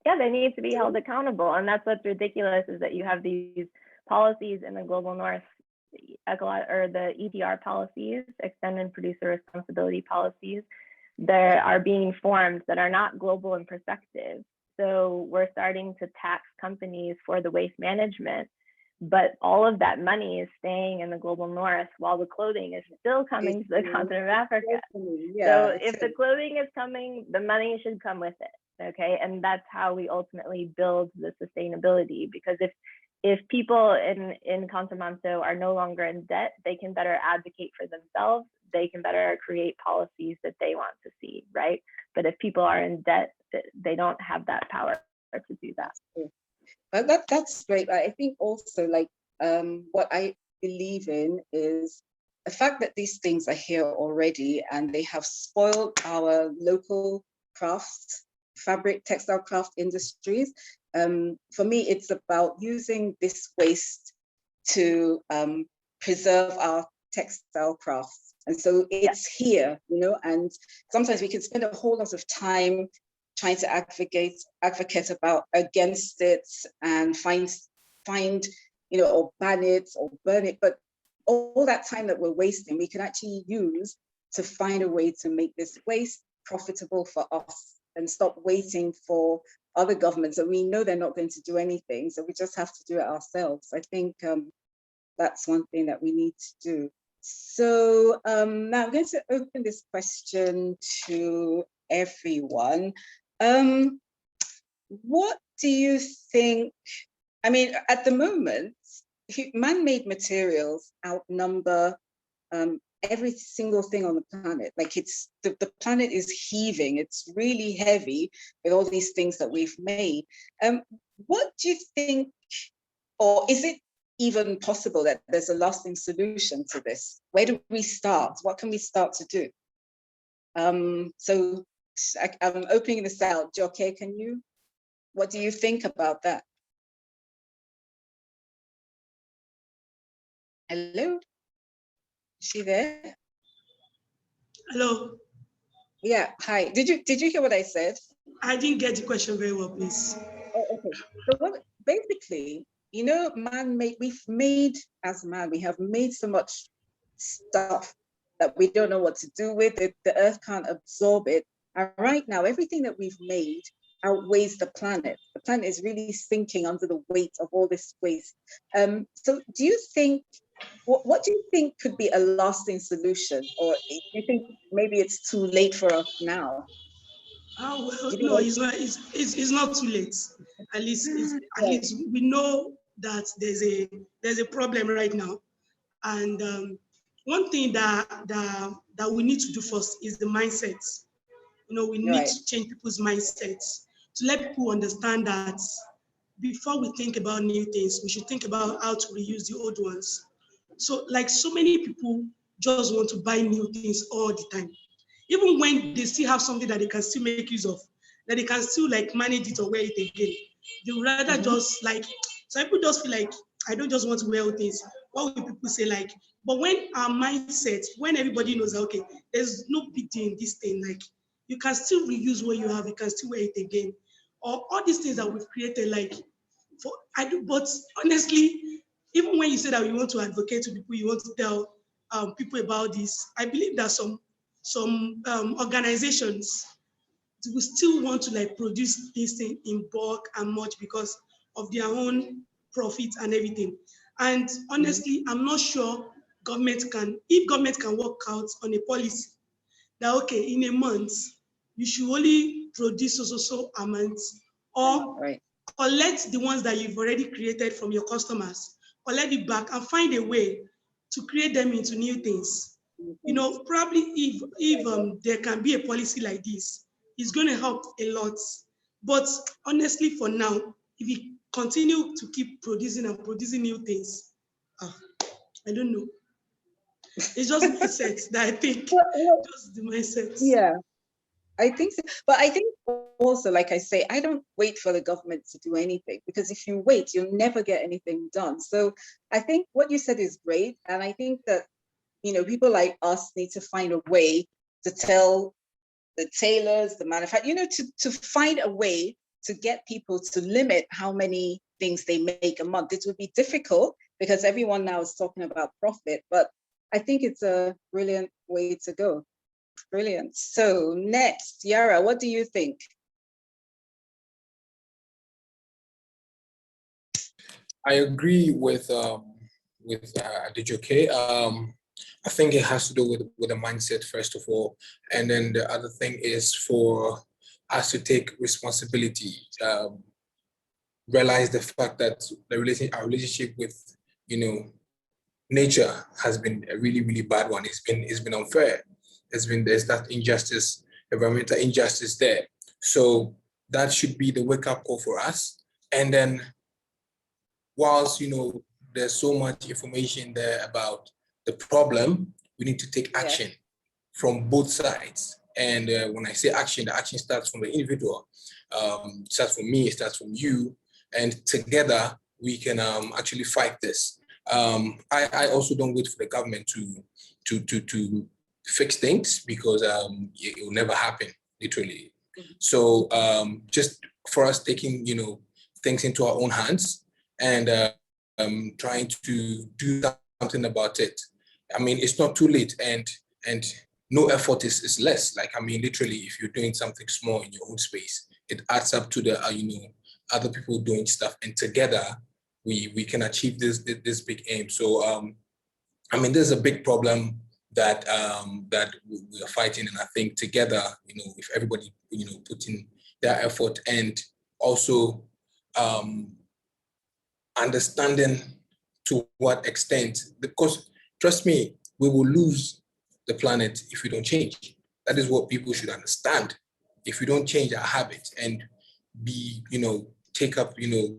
Yeah, they need to be held accountable. And that's what's ridiculous, is that you have these policies in the global north, or the EPR policies, extended producer responsibility policies, that are being formed that are not global in perspective. So we're starting to tax companies for the waste management, but all of that money is staying in the global north while the clothing is still coming to the continent of Africa. So if the clothing is coming, the money should come with it. Okay, and that's how we ultimately build the sustainability, because if people in Contamanto are no longer in debt, they can better advocate for themselves, they can better create policies that they want to see, right? But if people are in debt, they don't have that power to do that.
But that's great. I think also, like, what I believe in is the fact that these things are here already and they have spoiled our local crafts, fabric, textile craft industries. For me, it's about using this waste to preserve our textile crafts. And so it's here, and sometimes we can spend a whole lot of time trying to advocate about against it and find, or ban it or burn it. But all that time that we're wasting, we can actually use to find a way to make this waste profitable for us and stop waiting for other governments. And we know they're not going to do anything, so we just have to do it ourselves. I think that's one thing that we need to do. So now I'm going to open this question to everyone. What do you think, I mean, at the moment, man-made materials outnumber every single thing on the planet. Like, it's the planet is heaving, it's really heavy with all these things that we've made. What do you think, or is it even possible that there's a lasting solution to this? Where do we start? What can we start to do? So I'm opening this out. Joke, what do you think about that? Hello? Is she there?
Hello.
Yeah, hi. Did you hear what I said?
I didn't get the question very well, please.
Oh, okay. So basically, man-made, we have made so much stuff that we don't know what to do with it. The earth can't absorb it. And right now, everything that we've made outweighs the planet. The planet is really sinking under the weight of all this waste. So do you think, what do you think could be a lasting solution? Or do you think maybe it's too late for us now?
Oh, well, no, it's not. It's not too late. At least we know that there's a problem right now, and one thing that we need to do first is the mindset. We need to change people's mindsets to let people understand that before we think about new things, we should think about how to reuse the old ones. So, like, so many people just want to buy new things all the time. Even when they still have something that they can still make use of, that they can still like manage it or wear it again, they would rather just like, some people just feel like, I don't just want to wear old things. What will people say? Like, but when our mindset, when everybody knows that, okay, there's no big deal in this thing, like, you can still reuse what you have, you can still wear it again. Or all these things that we've created, like, but honestly, even when you say that you want to advocate to people, you want to tell people about this, I believe that some organizations will still want to like produce this thing in bulk and much because of their own profits and everything. And honestly, I'm not sure if government can work out on a policy that, okay, in a month, you should only produce so amounts, or collect the ones that you've already created from your customers, collect it back and find a way to create them into new things. Probably if there can be a policy like this, it's going to help a lot. But honestly, for now, if continue to keep producing and producing new things. I don't know. It's just mindset that I think, just the mindset.
Yeah, I think so. But I think also, like I say, I don't wait for the government to do anything, because if you wait, you'll never get anything done. So I think what you said is great. And I think that, people like us need to find a way to tell the tailors, the manufacturers, to find a way to get people to limit how many things they make a month. It would be difficult because everyone now is talking about profit, but I think it's a brilliant way to go. Brilliant. So next, Yayra, what do you think?
I agree with Adejoke. I think it has to do with the mindset, first of all. And then the other thing is for us to take responsibility, realize the fact that our relationship with, nature has been a really, really bad one. It's been unfair. There's that injustice, environmental injustice there. So that should be the wake-up call for us. And then whilst, there's so much information there about the problem, we need to take action from both sides. And when I say action, the action starts from the individual. It starts from me, it starts from you. And together, we can actually fight this. I also don't wait for the government to fix things, because it will never happen, literally. So just for us taking, things into our own hands and trying to do something about it. I mean, it's not too late, and no effort is less. Like, I mean, literally, if you're doing something small in your own space, it adds up to the other people doing stuff, and together we can achieve this big aim. So I mean, there's a big problem that that we are fighting, and I think together, if everybody put in their effort, and also understanding to what extent, because trust me, we will lose the planet if we don't change. That is what people should understand. If we don't change our habits and take up, the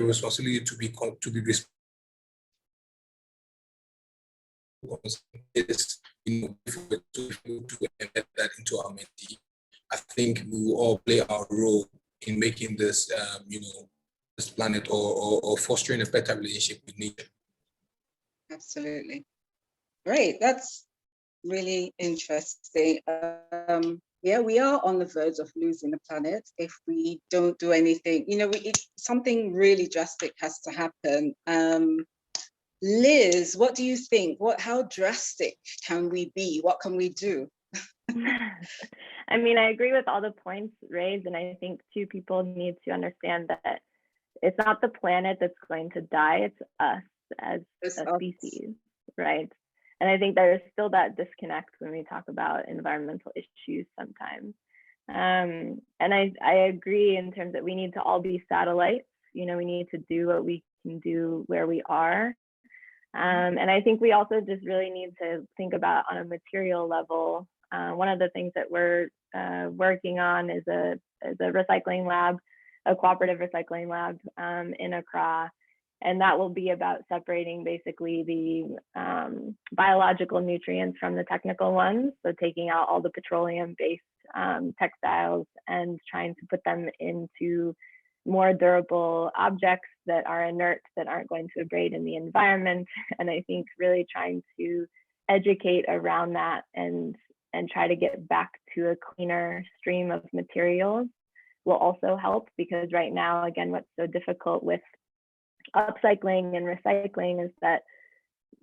responsibility to be responsible, to embed that into our mentee, I think we will all play our role in making this, this planet or fostering a better relationship with nature.
Absolutely. Great. That's really interesting. Yeah, we are on the verge of losing the planet if we don't do anything. Something really drastic has to happen. Liz, what do you think? How drastic can we be? What can we do?
I mean, I agree with all the points raised, and I think too, people need to understand that it's not the planet that's going to die, it's us as a species, right? And I think there's still that disconnect when we talk about environmental issues sometimes. And I agree in terms that we need to all be satellites. We need to do what we can do where we are. And I think we also just really need to think about on a material level. One of the things that we're working on is a recycling lab, a cooperative recycling lab in Accra. And that will be about separating basically the biological nutrients from the technical ones. So taking out all the petroleum-based textiles and trying to put them into more durable objects that are inert, that aren't going to abrade in the environment. And I think really trying to educate around that and try to get back to a cleaner stream of materials will also help, because right now, again, what's so difficult with upcycling and recycling is that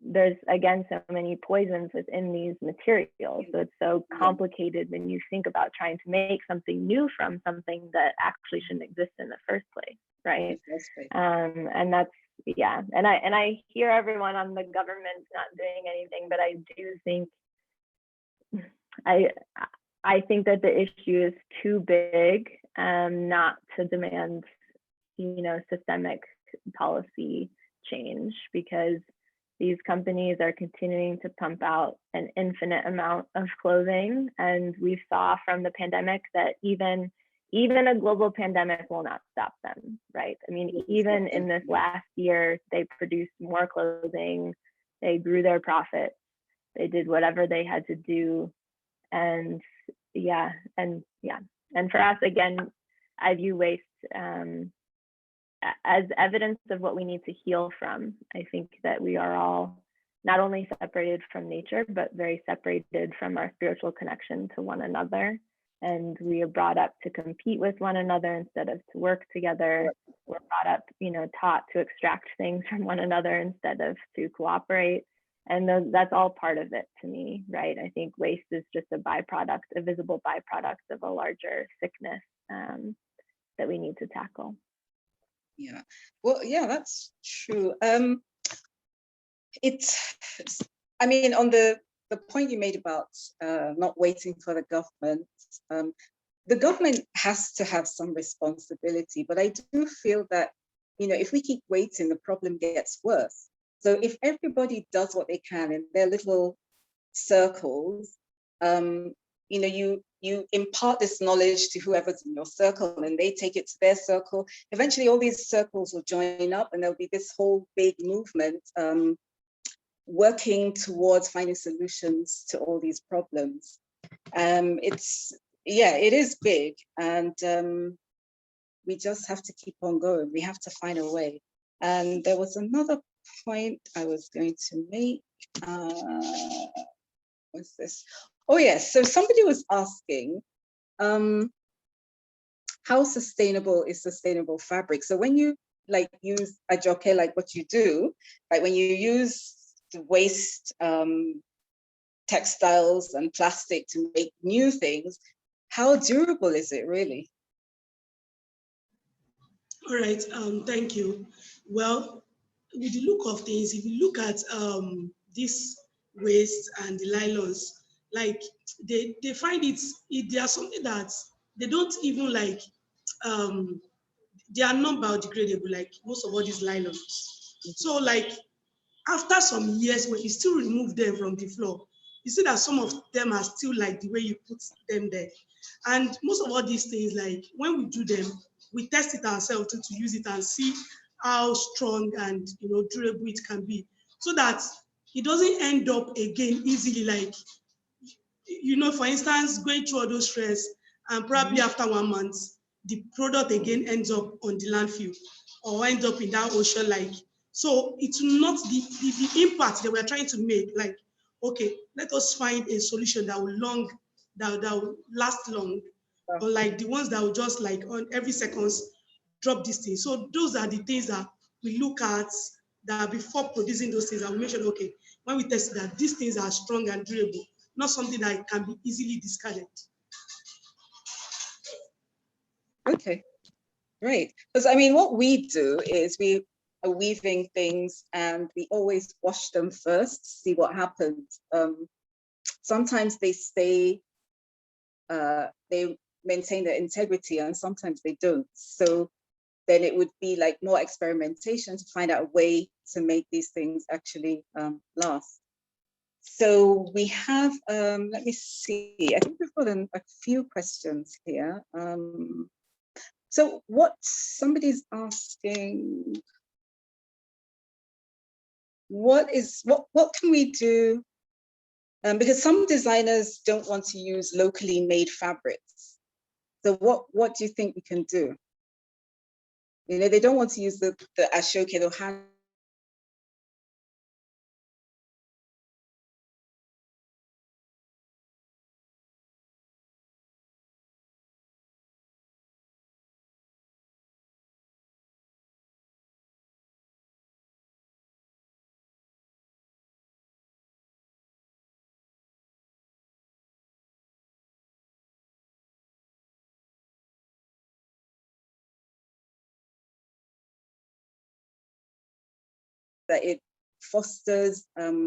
there's, again, so many poisons within these materials. So it's so complicated when you think about trying to make something new from something that actually shouldn't exist in the first place, right? And that's, yeah. And I hear everyone on the government not doing anything, but I do think, I think that the issue is too big not to demand, systemic policy change, because these companies are continuing to pump out an infinite amount of clothing. And we saw from the pandemic that even even a global pandemic will not stop them, right? I mean, even in this last year, they produced more clothing, they grew their profits, they did whatever they had to do. And and for us, again, I view waste as evidence of what we need to heal from. I think that we are all not only separated from nature, but very separated from our spiritual connection to one another. And we are brought up to compete with one another instead of to work together. We're brought up, taught to extract things from one another instead of to cooperate. And that's all part of it to me, right? I think waste is just a byproduct, a visible byproduct of a larger sickness that we need to tackle.
Yeah, well, yeah, that's true. I mean, on the point you made about not waiting for the government has to have some responsibility, but I do feel that, if we keep waiting, the problem gets worse. So if everybody does what they can in their little circles, you impart this knowledge to whoever's in your circle and they take it to their circle. Eventually all these circles will join up and there'll be this whole big movement working towards finding solutions to all these problems. It is big, and we just have to keep on going. We have to find a way. And there was another point I was going to make. What's this? Oh yes, so somebody was asking, how sustainable is sustainable fabric? So when you use Adejoke, like what you do, like when you use waste textiles and plastic to make new things, how durable is it really?
All right, thank you. Well, with the look of things, if you look at this waste and the nylons, like they find they are something that they don't even like, they are not biodegradable like most of all these nylons. So like after some years, when you still remove them from the floor, you see that some of them are still like the way you put them there. And most of all these things, like when we do them, we test it ourselves to use it and see how strong and durable it can be, so that it doesn't end up again easily, like for instance, going through all those stress and probably after 1 month, the product again ends up on the landfill or ends up in that ocean. Like, so it's not the impact that we're trying to make, like, okay, let us find a solution that will last long, or like the ones that will just like on every seconds drop this thing. So those are the things that we look at, that before producing those things, and we make sure, okay, when we test that these things are strong and durable, not something that can be easily discarded.
Okay, great. Because I mean, what we do is we are weaving things and we always wash them first, see what happens. Sometimes they stay, they maintain their integrity, and sometimes they don't. So then it would be like more experimentation to find out a way to make these things actually last. So we have, let me see, I think we've got a few questions here. So what somebody's asking, what can we do? Because some designers don't want to use locally made fabrics. So what do you think we can do? They don't want to use the Adejoke, the hand. That it fosters, like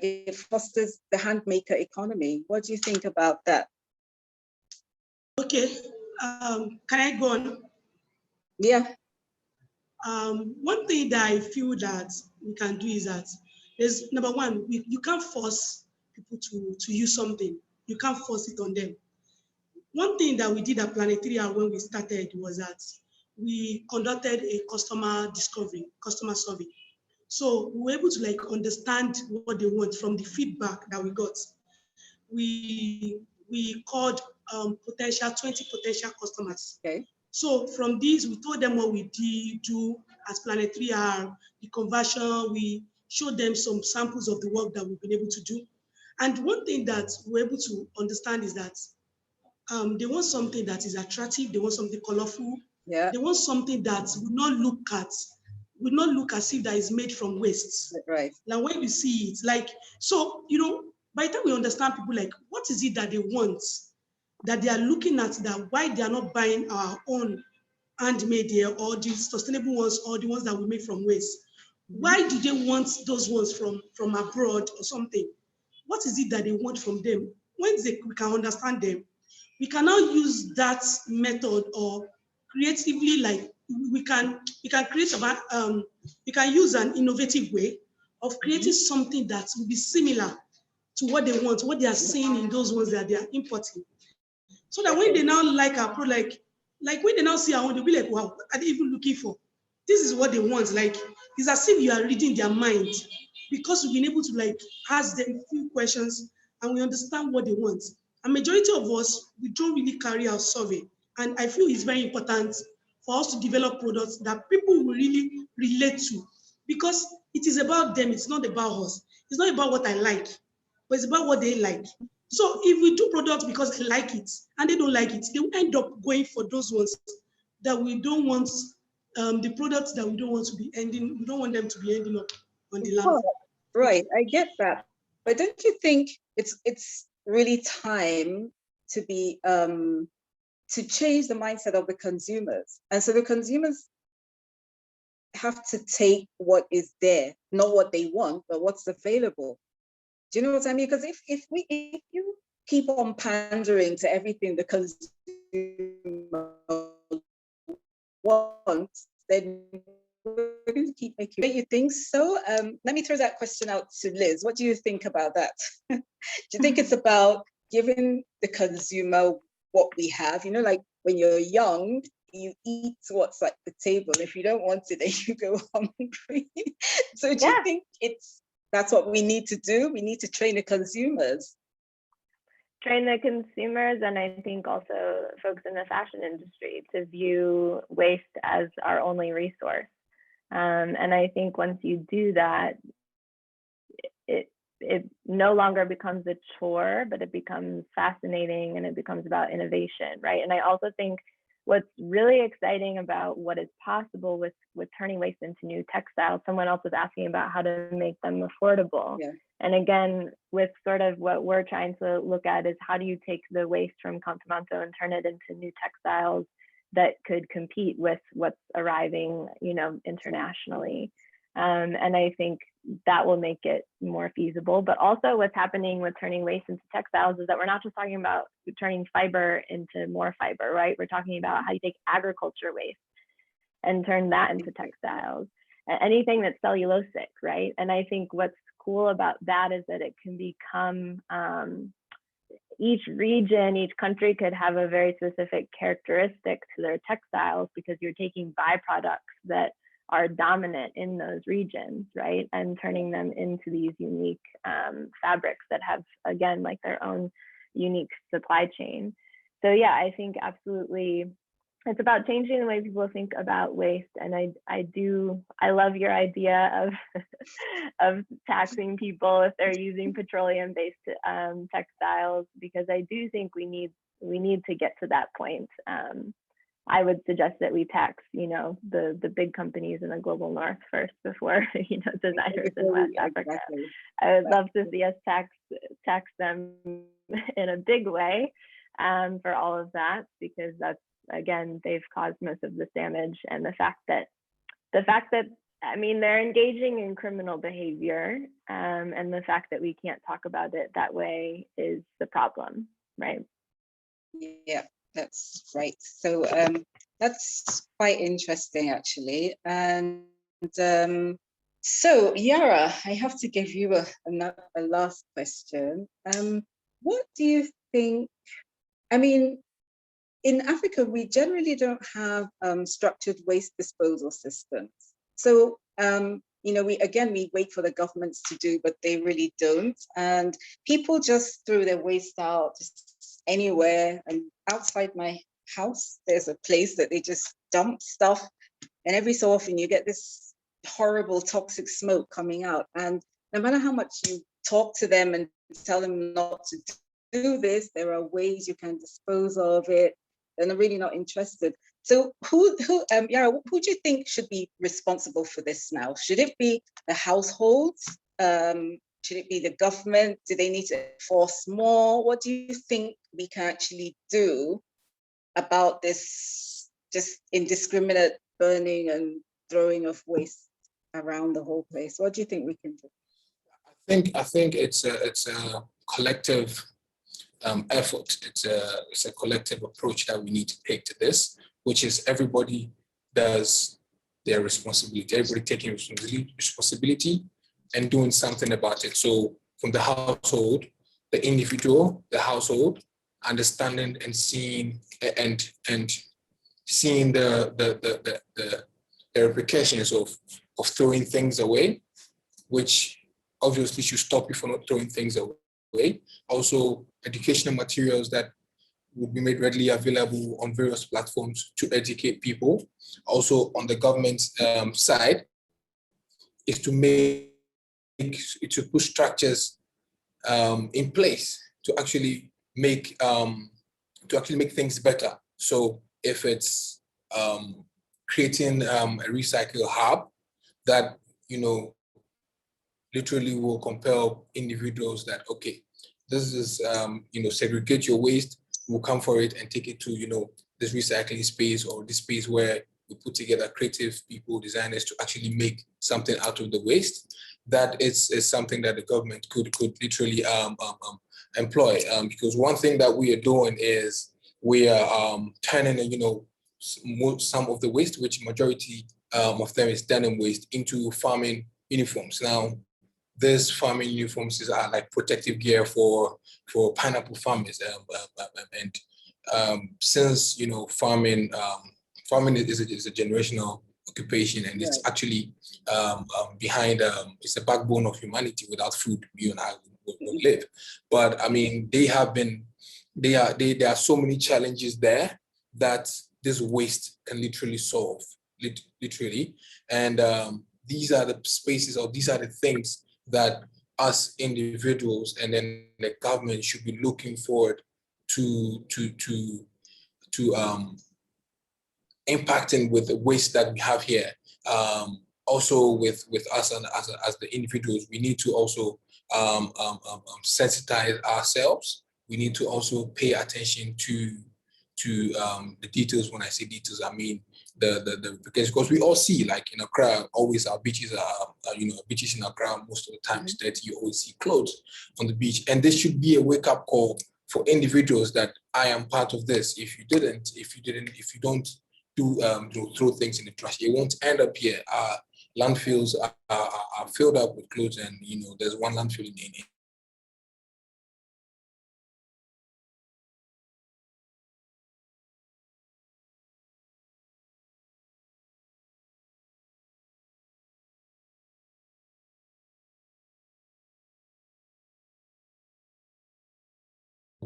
it fosters the handmaker economy. What do you think about that?
Okay, can I go on?
Yeah.
One thing that I feel that we can do is that is, number one, you can't force people to use something. You can't force it on them. One thing that we did at Planet 3R when we started was that we conducted a customer discovery, customer survey. So we were able to like understand what they want from the feedback that we got. We called 20 potential customers.
Okay.
So from these, we told them what we did do as Planet 3R, the conversion, we showed them some samples of the work that we've been able to do. And one thing that we're able to understand is that they want something that is attractive, they want something colorful,
Yeah.
they want something that would not look as if that is made from waste.
Right.
Now when you see it, like, so, you know, by the time we understand people, like, what is it that they want, that they are looking at, that why they are not buying our own handmade here, or the sustainable ones, or the ones that we make from waste. Why do they want those ones from abroad or something? What is it that they want from them? Once we can understand them, we can now use that method, or creatively, like we can create we can use an innovative way of creating something that will be similar to what they want, what they are seeing in those ones that they are importing. So that when they now like our product, like when they now see our own, they'll be like, wow, what are they even looking for? This is what they want. Like, it's as if you are reading their mind, because we've been able to like ask them a few questions and we understand what they want. A majority of us, we don't really carry our survey. And I feel it's very important for us to develop products that people will really relate to, because it is about them. It's not about us. It's not about what I like, but it's about what they like. So if we do products because they like it and they don't like it, they will end up going for those ones that we don't want, the products that we don't want to be ending, we don't want them to be ending up on the land.
Right, I get that. But don't you think it's really time to be to change the mindset of the consumers? And so the consumers have to take what is there, not what they want, but what's available. Do you know what I mean? Because if you keep on pandering to everything the consumer wants, then we're going to keep making. Don't you think so? Let me throw that question out to Liz. What do you think about that? Do you think it's about giving the consumer what we have? You know, like when you're young, you eat what's at the table. If you don't want it, then you go hungry. So do you think that's what we need to do? We need to train the consumers.
Train the consumers, and I think also folks in the fashion industry to view waste as our only resource. And I think once you do that, it no longer becomes a chore, but it becomes fascinating and it becomes about innovation, right? And I also think what's really exciting about what is possible with turning waste into new textiles, someone else was asking about how to make them affordable.
Yeah.
And again, with sort of what we're trying to look at is how do you take the waste from Camposanto and turn it into new textiles that could compete with what's arriving, you know, internationally. And I think that will make it more feasible. But also what's happening with turning waste into textiles is that we're not just talking about turning fiber into more fiber, right? We're talking about how you take agriculture waste and turn that into textiles, anything that's cellulosic, right? And I think what's cool about that is that it can become, each region, each country could have a very specific characteristic to their textiles because you're taking byproducts that are dominant in those regions, right? And turning them into these unique fabrics that have, again, like their own unique supply chain. So yeah, I think absolutely it's about changing the way people think about waste. And I love your idea of taxing people if they're using petroleum-based textiles, because I do think we need to get to that point. I would suggest that we tax, you know, the big companies in the global north first before, you know, designers in West Africa.
Exactly.
I would love to see us tax them in a big way for all of that, because that's, again, they've caused most of this damage. And the fact that I mean, they're engaging in criminal behavior, and the fact that we can't talk about it that way is the problem, right?
Yeah. That's right. So that's quite interesting, actually. And so, Yayra, I have to give you a last question. What do you think? I mean, in Africa, we generally don't have structured waste disposal systems. So, we wait for the governments to do, but they really don't. And people just throw their waste out just anywhere. And outside my house, there's a place that they just dump stuff. And every so often you get this horrible toxic smoke coming out. And no matter how much you talk to them and tell them not to do this, there are ways you can dispose of it, and they're really not interested. So Yayra, who do you think should be responsible for this now? Should it be the households? Should it be the government? Do they need to enforce more? What do you think we can actually do about this just indiscriminate burning and throwing of waste around the whole place? What do you think we can do?
I think it's a collective effort. It's a collective approach that we need to take to this, which is everybody does their responsibility, everybody taking responsibility and doing something about it. So from the household, the individual, the household, understanding and seeing seeing the repercussions of throwing things away, which obviously should stop you from not throwing things away. Also, educational materials that would be made readily available on various platforms to educate people. Also, on the government side, is to put structures in place to actually make things better. So if it's creating a recycle hub that literally will compel individuals that, okay, this is segregate your waste, we'll come for it and take it to this recycling space, or this space where we put together creative people, designers, to actually make something out of the waste. That is something that the government could literally employ. Because one thing that we are doing is we are turning some of the waste, which majority of them is denim waste, into farming uniforms. Now, these farming uniforms are like protective gear for pineapple farmers, and since farming is a generational occupation, and it's actually behind it's a backbone of humanity. Without food, you and I would live. But I mean, there are so many challenges there that this waste can literally solve, literally, and these are the spaces, or these are the things that us individuals and then the government should be looking forward to impacting with the waste that we have here. Also with us and as the individuals, we need to also sensitize ourselves. We need to also pay attention to the details. When I say details, I mean because we all see, like in Accra, always our beaches are beaches in Accra most of the time is dirty. You always see clothes on the beach, and this should be a wake-up call for individuals that I am part of this. If you don't throw things in the trash, it won't end up here. Landfills are filled up with clothes, and there's one landfill in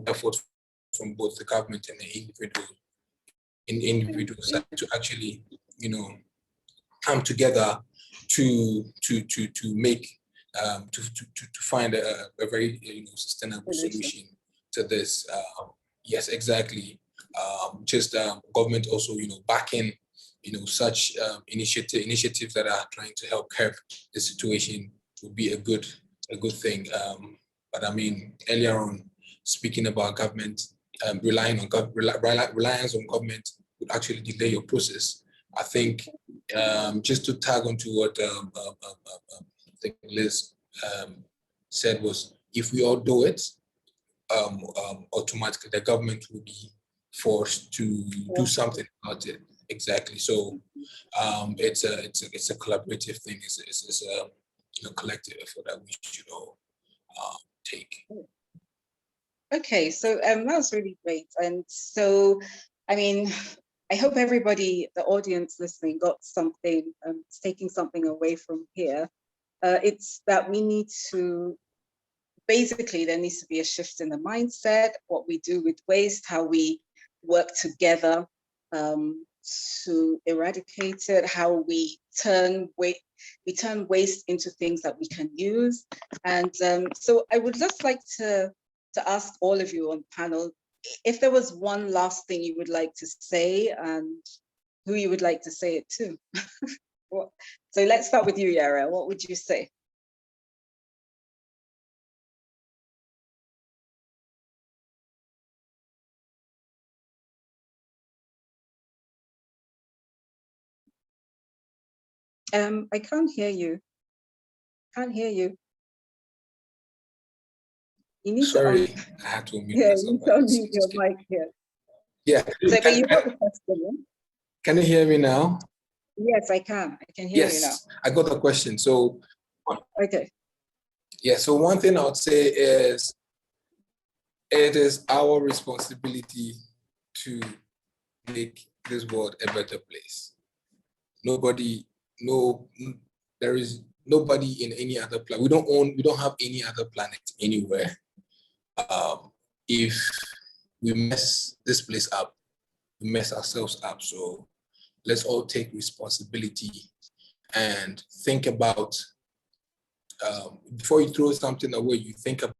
efforts from both the government and the individual side to actually, come together to make to find a very sustainable solution to this. Yes, exactly. Just government also backing such initiatives that are trying to help curb the situation would be a good thing. But I mean, earlier on, speaking about government, reliance on government would actually delay your process. I think just to tag onto what I think Liz said was, if we all do it, automatically the government will be forced to do something about it. Exactly. So it's a collaborative thing. It's a collective effort that we should all take.
Okay, so that was really great. And so I mean, I hope everybody, the audience listening, got something, is taking something away from here. It's that we need to, basically, there needs to be a shift in the mindset, what we do with waste, how we work together to eradicate it, how we turn waste into things that we can use. And so I would just like to ask all of you on panel, if there was one last thing you would like to say and who you would like to say it to. So let's start with you, Yayra. What would you say? I can't hear you. Can't hear you. You need
Sorry,
to
I had to unmute
yeah,
myself.
you need to unmute your mic here.
Yeah.
So, but you got the question.
Can you hear me now?
Yes, I can. I can hear you now.
Yes, I got the question. So,
Okay.
yeah, so one thing I would say is it is our responsibility to make this world a better place. There is nobody in any other planet. We don't have any other planet anywhere. If we mess this place up, we mess ourselves up. So let's all take responsibility and think about, before you throw something away, you think about.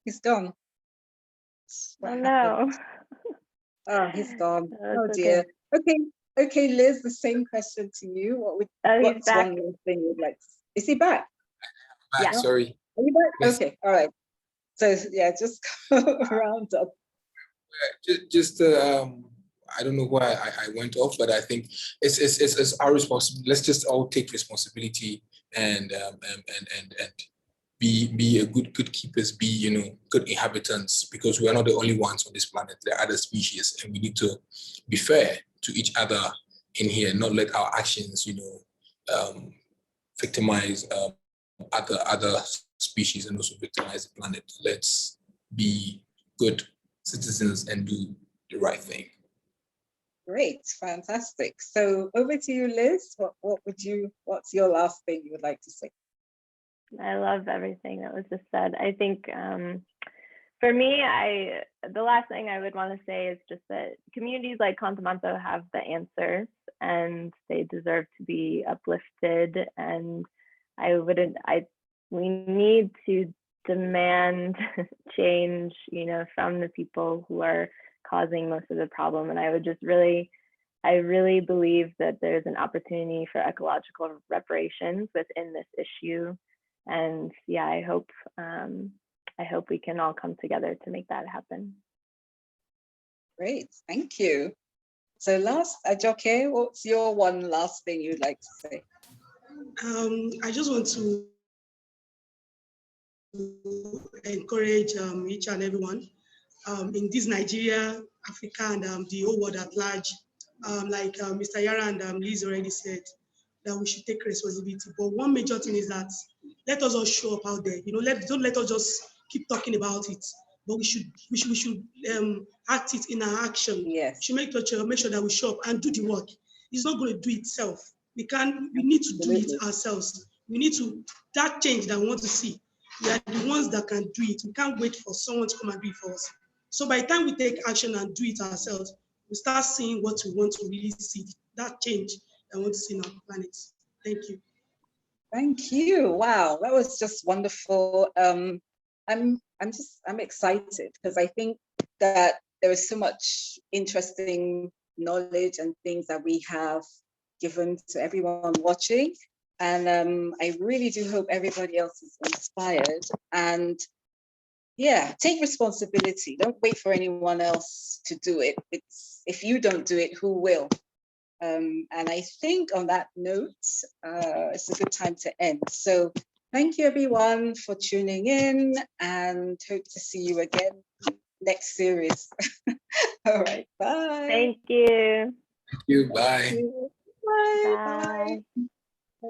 He's gone.
Oh no.
Oh, he's gone.
That's
Oh dear. Okay, Liz, the same question to you. What's one more thing you'd like to say? Is he back?
Back,
Yeah.
sorry.
Are you back?
Yes.
Okay, all right. So yeah, just round up.
Just I don't know why I went off, but I think it's our responsibility. Let's just all take responsibility and be a good keepers, be good inhabitants, because we are not the only ones on this planet. There are other species, and we need to be fair to each other in here, not let our actions victimize other species and also victimize the planet. Let's be good citizens and do the right thing.
Great, fantastic. So over to you, Liz. What's your last thing you would like to say?
I love everything that was just said. I think for me, the last thing I would want to say is just that communities like Contamanto have the answers and they deserve to be uplifted. And we need to demand change, from the people who are causing most of the problem. And I really believe that there's an opportunity for ecological reparations within this issue. And yeah, I hope we can all come together to make that happen.
Great, thank you. So last, Adejoke, what's your one last thing you'd like to say?
I just want to encourage each and everyone in this Nigeria, Africa, and the whole world at large. Like Mr. Yayra and Liz already said, that we should take responsibility. But one major thing is that let us all show up out there. Don't let us just keep talking about it, but we should act it in our action.
Yes.
We should make sure that we show up and do the work. It's not going to do itself. We need to do it ourselves. We need that change that we want to see. We are the ones that can do it. We can't wait for someone to come and do it for us. So by the time we take action and do it ourselves, we start seeing what we want to really see, that change that we want to see in our planet. Thank you.
Thank you. Wow, that was just wonderful. I'm excited because I think that there is so much interesting knowledge and things that we have given to everyone watching. And I really do hope everybody else is inspired. And yeah, take responsibility. Don't wait for anyone else to do it. If you don't do it, who will? And I think on that note, it's a good time to end. So thank you everyone for tuning in and hope to see you again next series. All right, bye.
Thank you.
Thank you, bye.
Bye.
Bye.
Bye.